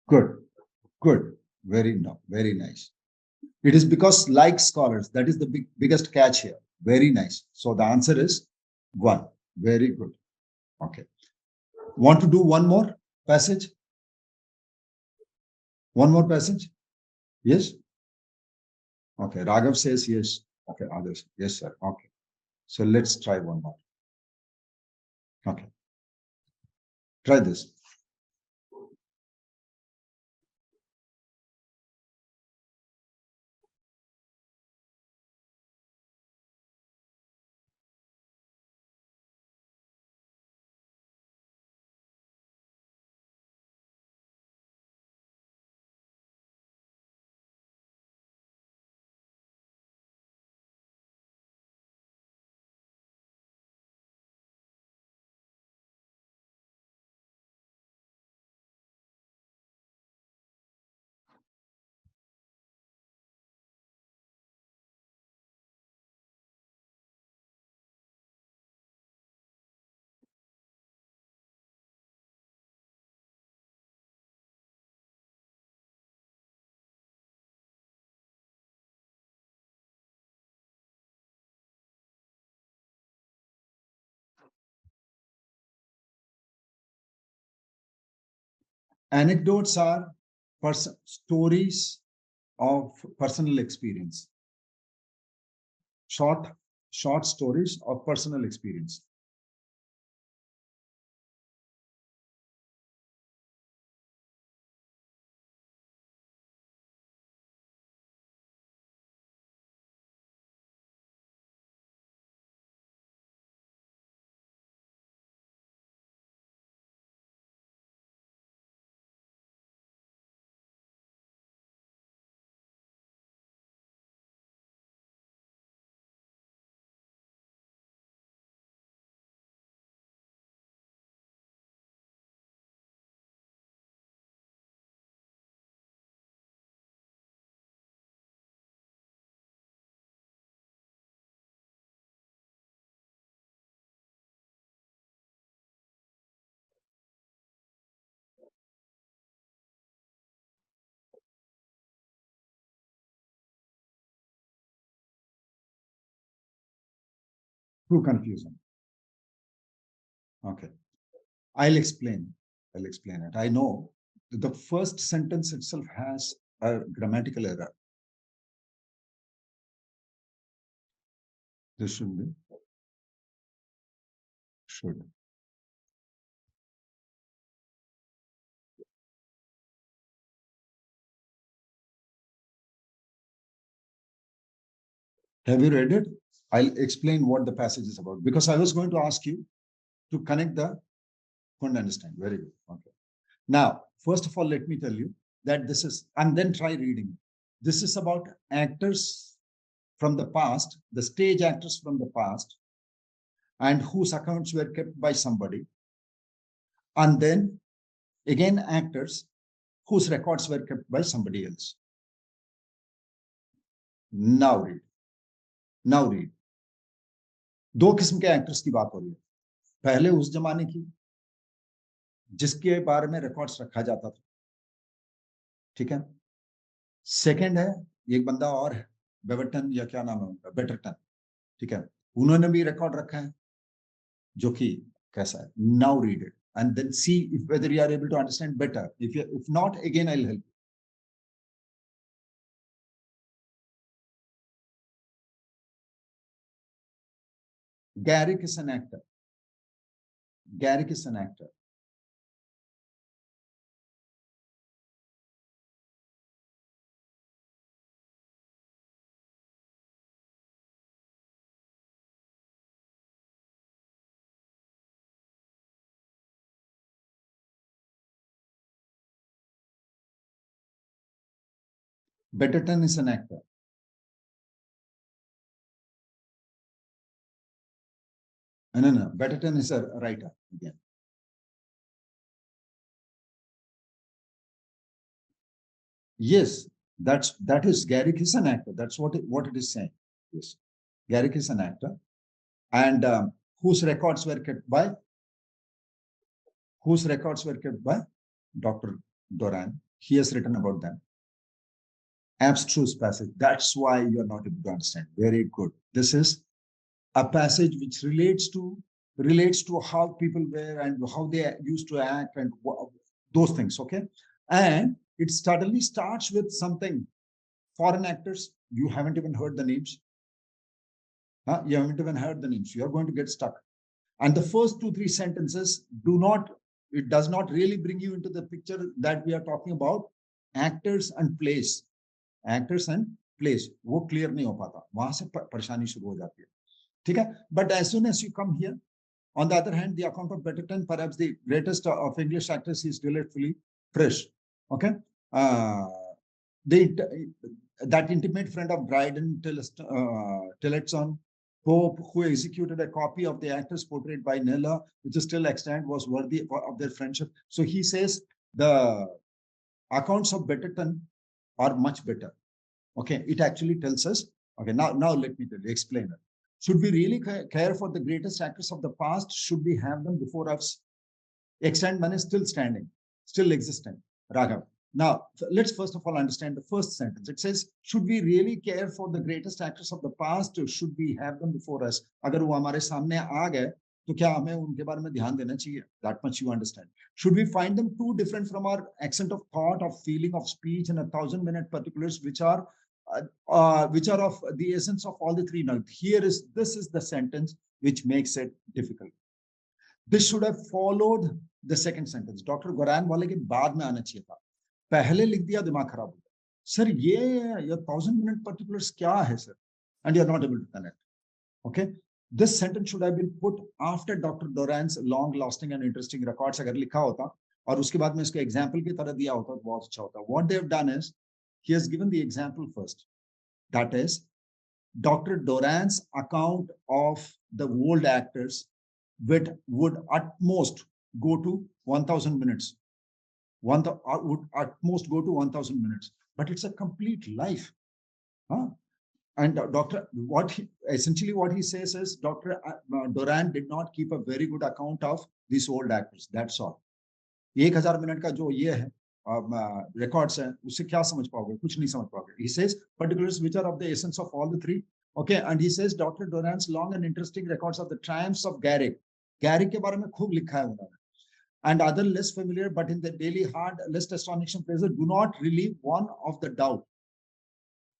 Good. Good. Very nice. It is because like scholars, that is the biggest catch here. Very nice. So the answer is one. Very good. Okay. Want to do one more passage? One more passage? Yes? Okay. Raghav says yes. Okay. Others. Yes, sir. Okay. So let's try one more. Okay. Try this. Anecdotes are stories of personal experience. Short, short stories of personal experience. Too confusing. Okay, I'll explain. I'll explain it. I know the first sentence itself has a grammatical error. This should be should. Have you read it? I'll explain what the passage is about, because I was going to ask you to connect the couldn't understand. Very good. Okay. Now, first of all, let me tell you that this is, and then try reading. This is about actors from the past, the stage actors from the past, and whose accounts were kept by somebody. And then again, actors whose records were kept by somebody else. Now read. Now read. दो किस्म के actors की बात हो रही है. पहले उस जमाने की जिसके बारे में रिकॉर्ड्स रखा जाता था, ठीक है. सेकंड है एक बंदा और है, बेवरटन या क्या नाम है उनका, बेटरटन, ठीक है. उन्होंने भी रिकॉर्ड रखा है जो कि कैसा है. Now read it and then see if whether you are able to understand better. If not, again I'll help you. Garrick is an actor. Garrick is an actor. Betterton is an actor. No. Betterton is a writer again. Yes, that is Garrick is an actor. That's what it is saying. Yes, Garrick is an actor, and whose records were kept by Dr. Doran. He has written about them. Abstruse passage. That's why you are not able to understand. Very good. This is a passage which relates to how people were and how they used to act and those things. Okay, and it suddenly starts with something. Foreign actors, you haven't even heard the names. You haven't even heard the names. You're going to get stuck. And the first 2-3 sentences it does not really bring you into the picture that we are talking about. Actors and plays. वो clear नहीं हो पाता. वहां से परेशानी शुरू हो जाती है. ठीक है? But as soon as you come here, on the other hand, the account of Betterton, perhaps the greatest of English actors, is delightfully fresh. Okay? That intimate friend of Dryden, Tillotson, Pope, who executed a copy of the actor's portrait by Kneller, which is still extant, was worthy of their friendship. So he says the accounts of Betterton are much better. Okay, it actually tells us. Okay, now let me explain it. Should we really care for the greatest actors of the past? Should we have them before us? Extant man is still standing, still existing. Raghav. Now, let's first of all understand the first sentence. It says, should we really care for the greatest actors of the past, or should we have them before us? अगर वो हमारे सामने आ गए, तो क्या हमें उनके बारे में ध्यान देना चाहिए? That much you understand. Should we find them too different from our accent of thought, of feeling, of speech, and 1,000-minute particulars, which are of the essence of all the three? Now, this is the sentence which makes it difficult. This should have followed the second sentence. Dr. Goran वाले के बाद में आना चाहिए था. पहले लिख दिया, दिमाग खराब हो गया. सर ये 1,000-minute particulars क्या है sir? And you are not able to connect. Okay, this sentence should have been put after Dr. Doran's long lasting and interesting records. अगर लिखा होता और उसके बाद में इसको example की तरह दिया होता तो बहुत अच्छा होता. What they have done is he has given the example first. That is Dr. Doran's account of the old actors would at most go to 1,000 minutes. Would at most go to 1,000 minutes, but it's a complete life. And essentially what he says is Dr. Doran did not keep a very good account of these old actors. That's all. 1,000 minute का जो ये है records है, उससे क्या समझ पाओगे? कुछ नहीं समझ पाओगे. He says particulars which are of the essence of all the three. Okay, and he says Dr. Doran's long and interesting records of the triumphs of Garrick. Garrick के बारे में खूब लिखा है उन्होंने. And other less familiar, but in the daily hard, less astonishing phrases, do not relieve one of the doubt.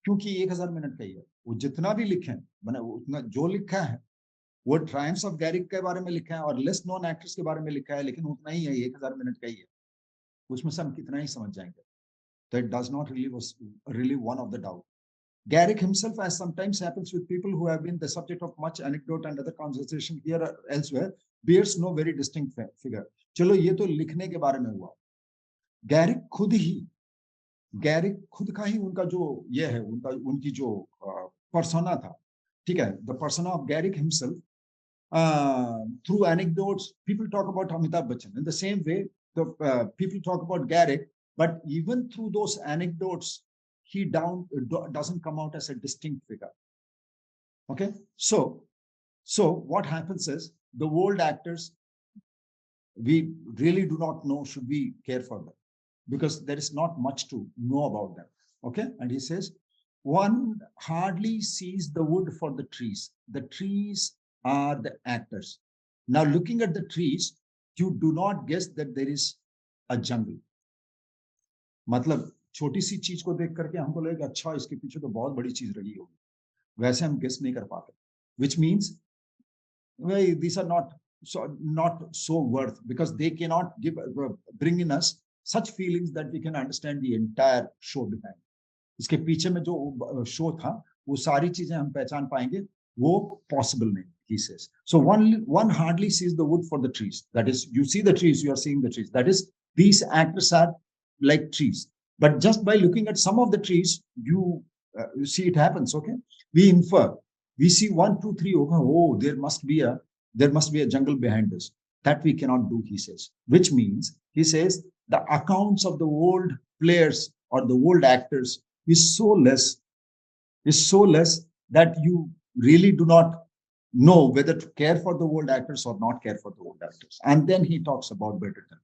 क्योंकि 1000 minute का ही है, वो जितना भी लिखे मैंने उतना जो लिखा है वो ट्रायम्फ्स ऑफ गैरिक के बारे में लिखा है और लेस नोन एक्टर्स के बारे में लिखा है, लेकिन उतना ही है, 1000 मिनट का ही है, उसमें से हम कितना ही समझ जाएंगे. So it does not relieve one of the doubt. Garrick himself, as sometimes happens with people who have been the subject of much anecdote and other conversation here or elsewhere, bears no very distinct figure. चलो ये तो लिखने के बारे में हुआ. गैरिक खुद का ही उनका जो ये है, उनकी जो पर्सोना था, ठीक है, the persona of Garrick himself, through anecdotes, people talk about Amitabh Bachchan. In the same way, the people talk about Garrick, but even through those anecdotes, he doesn't come out as a distinct figure. Okay, so what happens is the old actors, we really do not know, should we care for them, because there is not much to know about them. Okay, and he says, one hardly sees the wood for the trees. The trees are the actors. Now, looking at the trees, you do not guess that there is a jungle. मतलब छोटी सी चीज को देख करके हमको लगेगा अच्छा इसके पीछे तो बहुत बड़ी चीज रही होगी, वैसे हम गेस नहीं कर पाते, which means these are not so worth, because they cannot bring in us such feelings that we can understand the entire show behind. इसके पीछे में जो शो था वो सारी चीजें हम पहचान पाएंगे, वो possible नहीं, he says. So one hardly sees the wood for the trees. That is, you see the trees, you are seeing the trees. That is, these actors are like trees. But just by looking at some of the trees, you see it happens. Okay, we infer, we see 1, 2, 3. Oh, there must be a jungle behind this. That we cannot do, he says. Which means, he says, the accounts of the old players or the old actors is so less that you really do not know whether to care for the old actors or not care for the old actors. And then he talks about Betterton.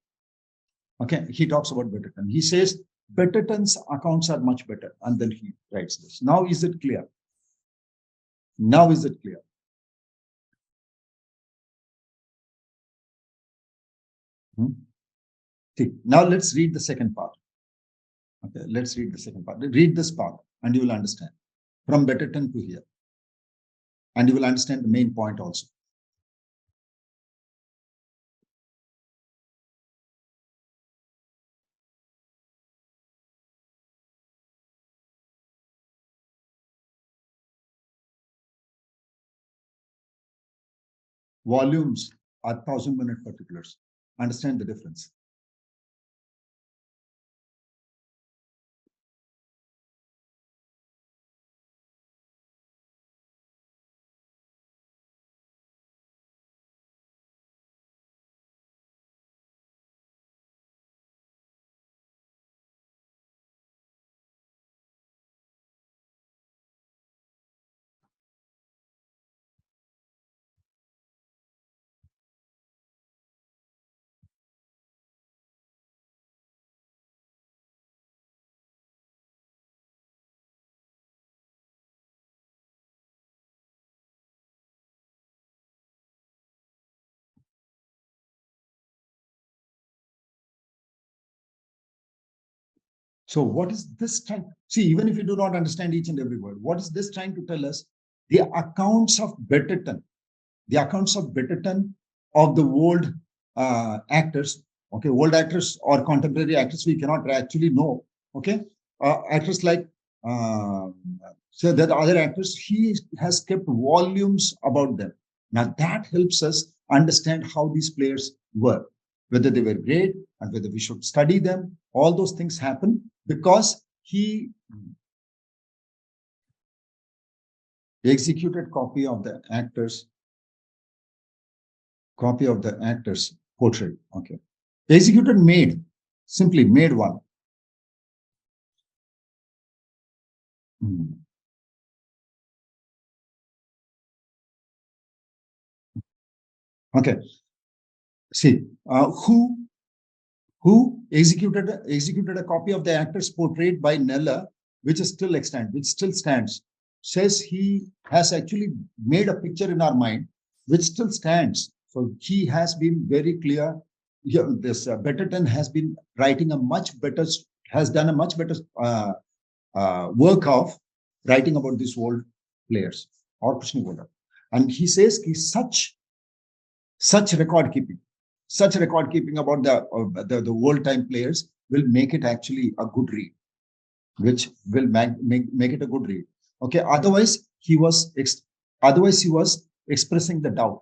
Okay, he talks about Betterton. He says Betterton's accounts are much better, and then he writes this. Now is it clear? Now is it clear? Now let's read the second part. Okay, let's read the second part. Read this part and you will understand. From Betterton to here. And you will understand the main point also. Volumes are 1000-minute particulars. Understand the difference. So what is this trying? See, even if you do not understand each and every word, what is this trying to tell us? The accounts of Betterton, of the old actors, okay, old actors or contemporary actors, we cannot actually know, okay? Actors like, so that other actors, he has kept volumes about them. Now that helps us understand how these players were, whether they were great and whether we should study them. All those things happen because he executed copy of the actor's portrait. Okay, executed, simply made one. Okay, see, who executed a copy of the actor's portrait by Kneller, which is still extant, which still stands. says he has actually made a picture in our mind, which still stands. So he has been very clear. Yeah, this Betterton has been writing a much better, has done a much better work of writing about these old players or कुछ नहीं बोल रहा. And he says कि such record keeping about the old time players will make it actually a good read, which will make it a good read. Okay. Otherwise he was expressing the doubt.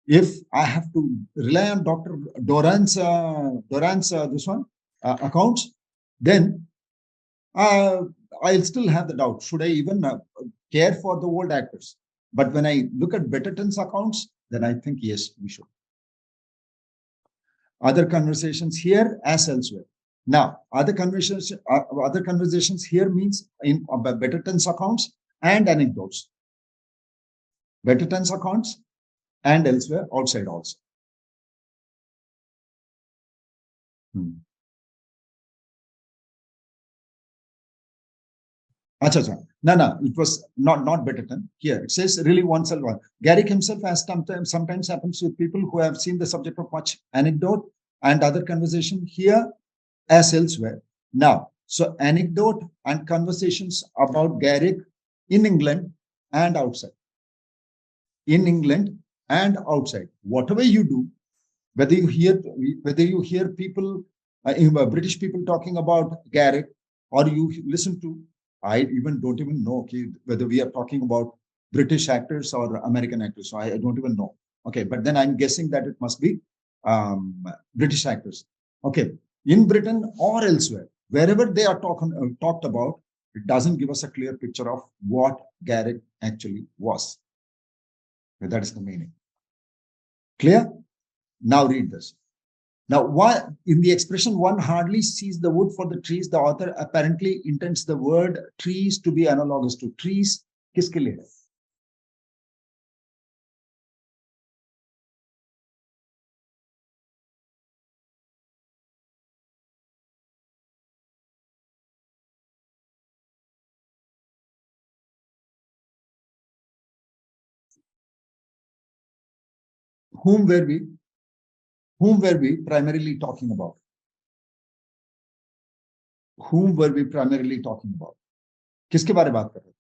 If I have to rely on Dr. Doran's this one accounts, then I'll still have the doubt. Should I even care for the old actors? But when I look at Betterton's accounts, then I think yes, we should. Other conversations here as elsewhere. Now, other conversations here means in Betterton's accounts and anecdotes. Betterton's accounts and elsewhere, outside also. No, it was not Betterton. Here it says really oneself. Garrick himself, as sometimes happens with people who have seen the subject of much anecdote and other conversation here as elsewhere. Now, so anecdote and conversations about Garrick in England and outside. In England and outside, whatever you do, whether you hear people, British people talking about Garrick, or you listen to, I don't even know whether we are talking about British actors or American actors. So I don't even know. Okay, but then I'm guessing that it must be British actors. Okay, in Britain or elsewhere, wherever they are talked about, it doesn't give us a clear picture of what Garrick actually was. That is the meaning. Clear? Now read this. Now, why in the expression one hardly sees the wood for the trees, the author apparently intends the word trees to be analogous to trees. किसके लिए है? Whom were we primarily talking about? Whom were we primarily talking about? किसके बारे में बात कर रहे थे?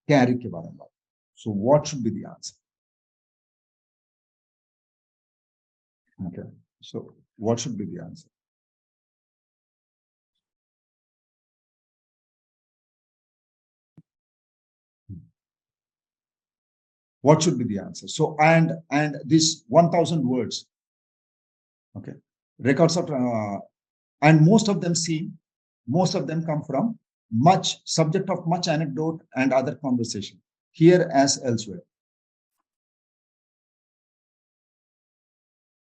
Garrick के बारे में बात. So what should be the answer? Okay. So what should be the answer? What should be the answer? So and this 1,000 words. Okay. Records of and most of them come from much subject of much anecdote and other conversation here as elsewhere.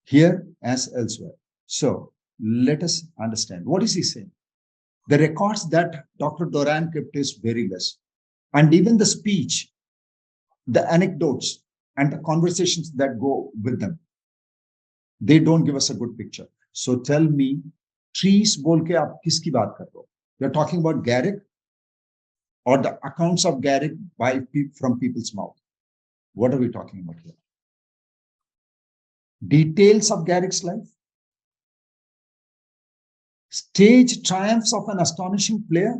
Here as elsewhere. So let us understand. What is he saying? The records that Dr. Doran kept is very less. And even the speech, the anecdotes and the conversations that go with them, they don't give us a good picture. So tell me, trees बोल के आप किसकी बात कर रहे हो? You're talking about Garrick or the accounts of Garrick from people's mouth. What are we talking about here? Details of Garrick's life? Stage triumphs of an astonishing player?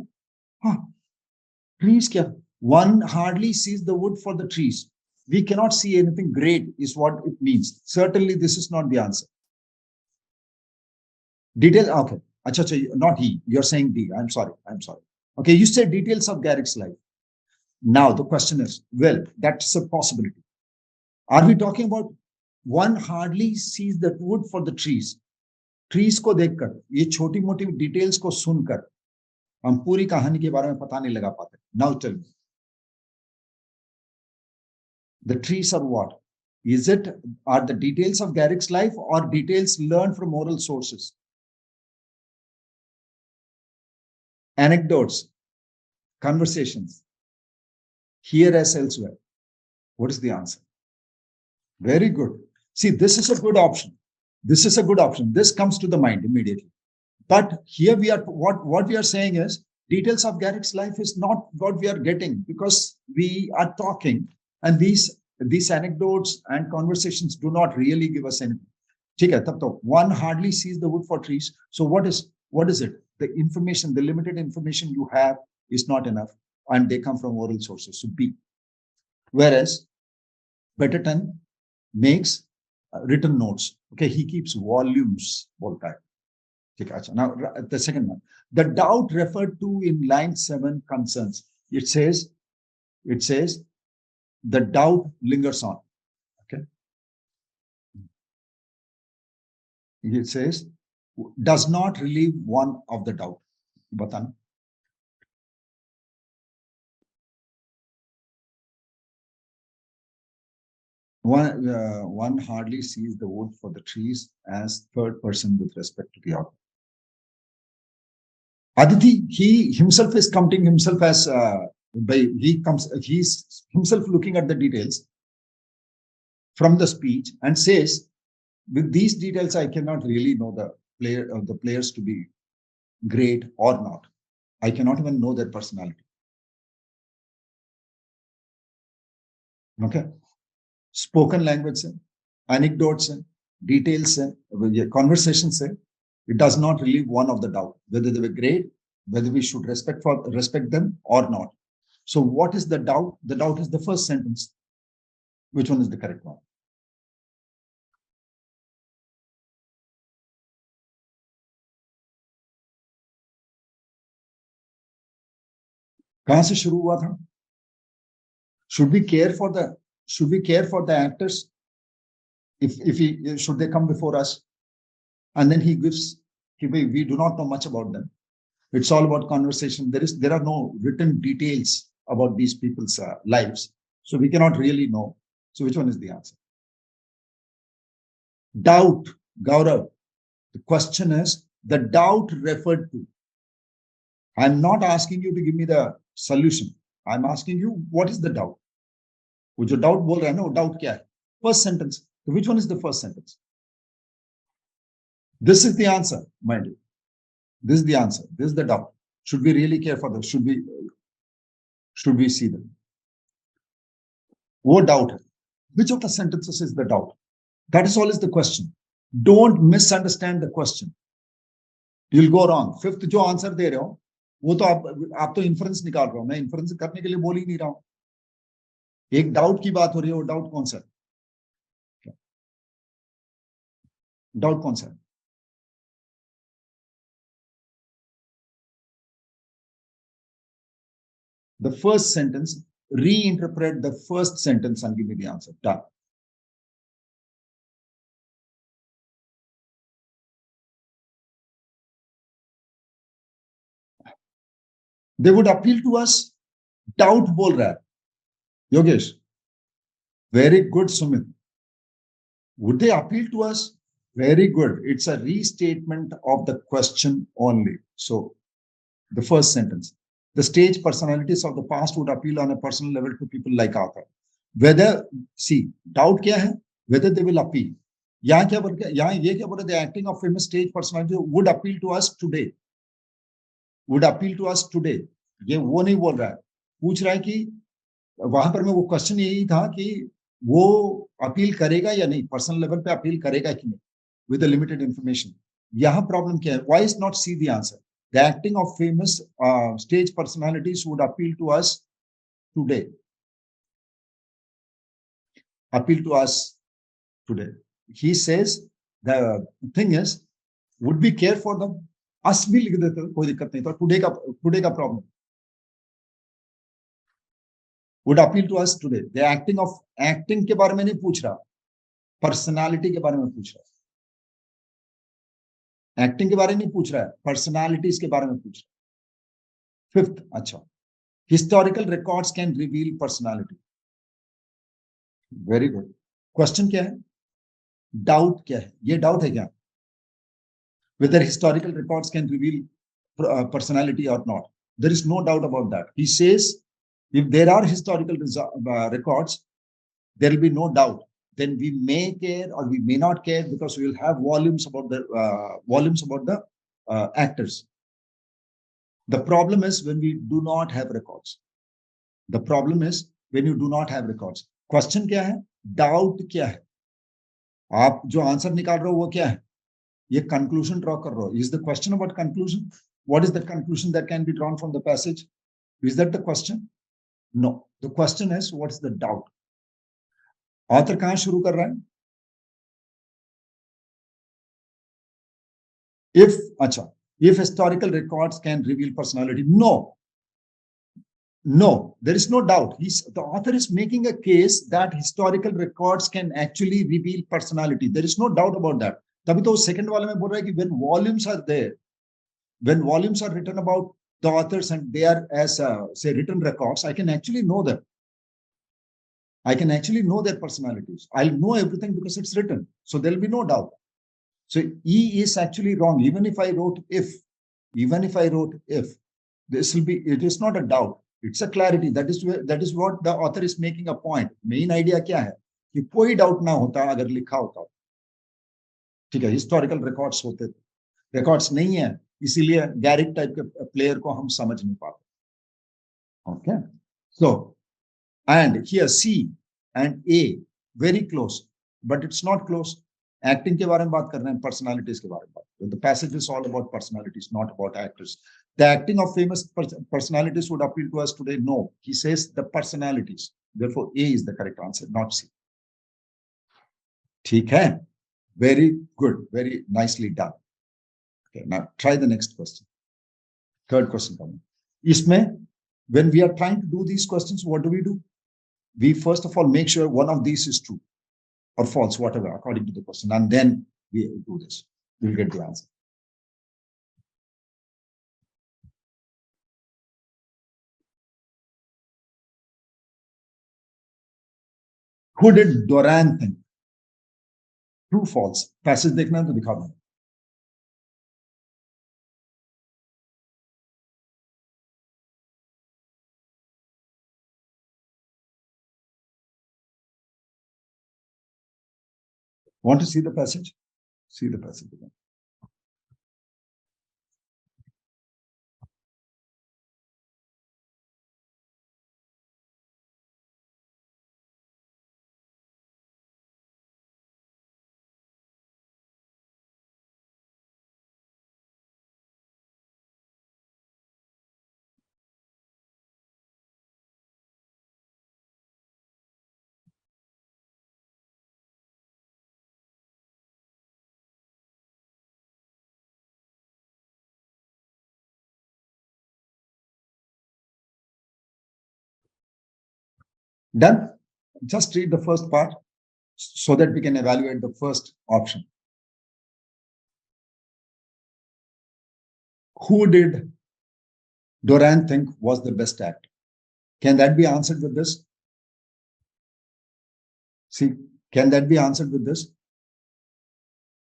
Trees kya? One hardly sees the wood for the trees. We cannot see anything great is what it means. Certainly this is not the answer. Detail, okay. Not he. You're saying D. I'm sorry. Okay, you said details of Garrick's life. Now the question is, well, that's a possibility. Are we talking about one hardly sees the wood for the trees? Trees को देखकर, ये छोटी मोटी details को सुनकर, हम पूरी कहानी के बारे में पता नहीं लगा पाते. Now tell me. The trees are what? Are the details of Garrick's life or details learned from oral sources? Anecdotes, conversations, here as elsewhere. What is the answer? Very good. See, this is a good option. This comes to the mind immediately. But here we are, what we are saying is, details of Garrick's life is not what we are getting, because we are talking, and these anecdotes and conversations do not really give us anything. ठीक है, तब तो one hardly sees the wood for trees. So what is it? The information, the limited information you have is not enough, and they come from oral sources. So B. Whereas Betterton makes written notes. Okay, he keeps volumes. बोलता है. Now, the second one, the doubt referred to in line 7 concerns. It says, the doubt lingers on. Okay. It says, does not relieve one of the doubt. Batana. One hardly sees the wood for the trees as third person with respect to the other. Aditi, he himself is counting himself as he's himself looking at the details from the speech and says, with these details, I cannot really know the players to be great or not. I cannot even know their personality. Okay. Spoken language, anecdotes, details, conversations, it does not relieve one of the doubt, whether they were great, whether we should respect them or not. So what is the doubt? The doubt is the first sentence. Which one is the correct one? कहां से शुरू हुआ था? Should we care for the actors? Should they come before us? And then he gives, we do not know much about them. It's all about conversation. There are no written details about these people's lives. So we cannot really know. So which one is the answer? Doubt, Gaurav. The question is the doubt referred to. I'm not asking you to give me the solution. I'm asking you, what is the doubt? वो जो doubt बोल रहा है ना, वो doubt क्या है? First sentence. So which one is the first sentence? This is the answer, mind you. This is the answer. This is the doubt. Should we really care for them? Should we see them? What doubt? Which of the sentences is the doubt? That is always the question. Don't misunderstand the question. You'll go wrong. Fifth जो answer दे रहे हो, वो तो आप तो inference निकाल रहे हो. मैं inference करने के लिए बोल ही नहीं रहा हूं. एक doubt की बात हो रही है, वो doubt कौन सा? Doubt कौन सा? The first sentence, reinterpret the first sentence and give me the answer. Done. They would appeal to us. Doubt bol raha hai. Yogesh. Very good, Sumit. Would they appeal to us? Very good. It's a restatement of the question only. So, the first sentence. The stage personalities of the past would appeal on a personal level to people like Arthur. Whether, see, doubt kya hai? Whether they will appeal. यहाँ ये क्या बोल रहे? The acting of famous stage personality would appeal to us today. Would appeal to us today. ये वो नहीं बोल रहा है. पूछ रहा है कि वहां पर में वो क्वेश्चन यही था कि वो अपील करेगा या नहीं, पर्सनल लेवल पे अपील करेगा कि नहीं, with the limited information. यहाँ प्रॉब्लम क्या है? Why is not C the answer? The acting of famous stage personalities would appeal to us today. Appeal to us today. He says the thing is, would we care for them? Us भी लिख देते, कोई दिक्कत नहीं था. Today का problem. Would appeal to us today. The acting के बारे में नहीं पूछ रहा, पर्सनालिटी के बारे में पूछ रहा है. एक्टिंग के बारे में नहीं पूछ रहा है, पर्सनालिटीज के बारे में पूछ रहा है. फिफ्थ, अच्छा, historical records can reveal personality. Very good. Question क्या है? डाउट क्या है? ये डाउट है क्या? Whether historical records can reveal personality or not. There is no doubt about that. He says, if there are historical records, there will be no doubt. Then we may care or we may not care, because we will have volumes about the actors. The problem is when we do not have records. The problem is when you do not have records. Question क्या है? Doubt क्या है? आप जो answer निकाल रहे हो वो क्या है? ये conclusion draw कर रहे हो. Is the question about conclusion? What is the conclusion that can be drawn from the passage? Is that the question? No. The question is what is the doubt? Author कहाँ शुरू कर रहा है? If historical records can reveal personality, no, there is no doubt. The author is making a case that historical records can actually reveal personality. There is no doubt about that. तभी तो second वाले में बोल रहा है कि when volumes are there, when volumes are written about the authors and they are as say written records, I can actually know them. I can actually know their personalities. I'll know everything because it's written. So there'll be no doubt. So E is actually wrong. Even if I wrote if, this will be, it is not a doubt. It's a clarity. That is what the author is making a point. Main idea क्या है कि कोई doubt ना होता अगर लिखा होता. ठीक है, historical records होते थे. Records नहीं है, इसीलिए Garrick type के player को हम समझ नहीं पाते. Okay. So, and here C and A very close, but it's not close. Acting के बारे में बात कर रहे हैं, personalities के बारे में बात. The passage is all about personalities, not about actors. The acting of famous personalities would appeal to us today. No, he says the personalities. Therefore, A is the correct answer, not C. ठीक है? Very good, very nicely done. Okay, now try the next question. Third question coming. इसमें, when we are trying to do these questions, what do? We first of all make sure one of these is true or false, whatever, according to the question, and then we do this. We'll get the answer. Who did Doran think? True, false. Passage देखना है तो दिखा दो. Want to see the passage? See the passage again. Done? Just read the first part so that we can evaluate the first option. Who did Doran think was the best actor? Can that be answered with this? See, can that be answered with this?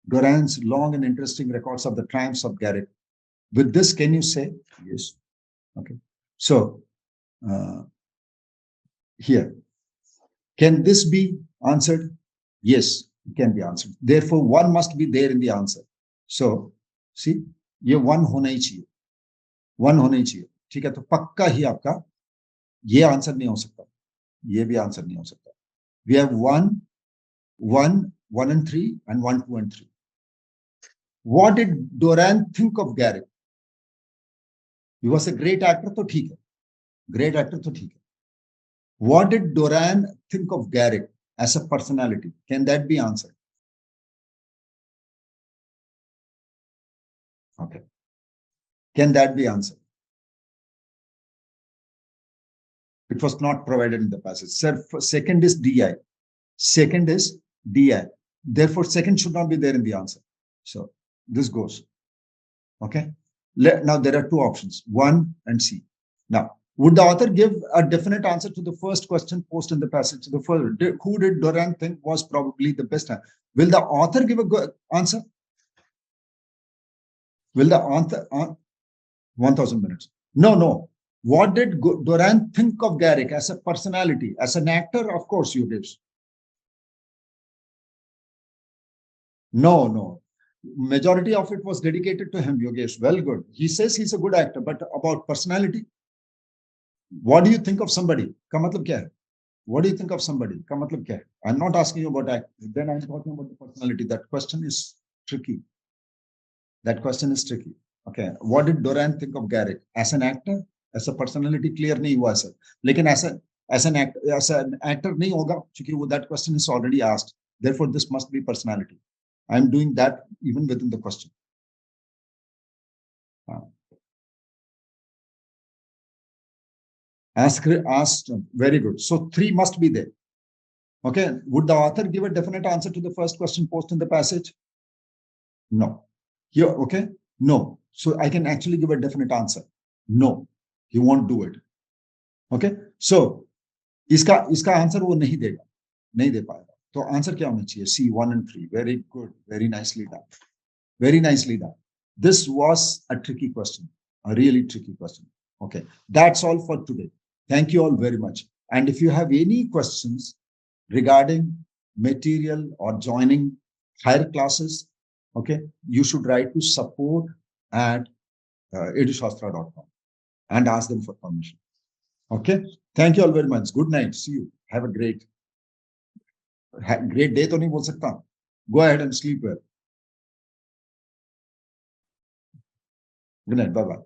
Doran's long and interesting records of the triumphs of Garrick. With this, can you say yes? Okay. So, here, can this be answered? Yes, it can be answered. Therefore, one must be there in the answer. So, see, ये one होना ही चाहिए. One होना ही चाहिए. ठीक है, तो पक्का ही आपका ये आंसर नहीं हो सकता. ये भी आंसर नहीं हो सकता. We have 1, 1, 1 and 3, and 1, 2 and 3. What did Doran think of Garrick? He was a great actor, तो ठीक है. Great actor, तो ठीक है. What did Doran think of Garrick as a personality? Can that be answered? Okay. Can that be answered? It was not provided in the passage. Second is DI. Second is DI. Therefore, second should not be there in the answer. So this goes. Okay. Now there are two options, 1 and C. Now, would the author give a definite answer to the first question posed in the passage? The first, who did Doran think was probably the best? Will the author give a good answer? Will the author 1000 minutes? No. What did Doran think of Garrick as a personality, as an actor? Of course, you did. No. majority of it was dedicated to him, Yogesh. Well, good. He says he's a good actor, but about personality, what do you think of somebody? का मतलब क्या है? What do you think of somebody? का मतलब क्या है? I'm not asking you about acting. Then I'm talking about the personality. That question is tricky. That question is tricky. Okay. What did Doran think of Garrick? As an actor? As a personality? Clear नहीं हुआ sir. लेकिन as an actor नहीं होगा क्योंकि वो that question is already asked. Therefore, this must be personality. I'm doing that even within the question. Asked, very good. So 3 must be there. Okay. Would the author give a definite answer to the first question posed in the passage? No. Here, okay? No. So I can actually give a definite answer. No, he won't do it. Okay? So इसका answer वो नहीं देगा, नहीं दे पाएगा. तो answer क्या होना चाहिए? C, 1 and 3. Very good. Very nicely done. Very nicely done. This was a tricky question, a really tricky question. Okay. That's all for today. Thank you all very much. And if you have any questions regarding material or joining higher classes, okay, you should write to support@edushastra.com and ask them for permission. Okay. Thank you all very much. Good night. See you. Have a great day. तो नहीं बोल सकता. Go ahead and sleep well. Good night. Bye-bye.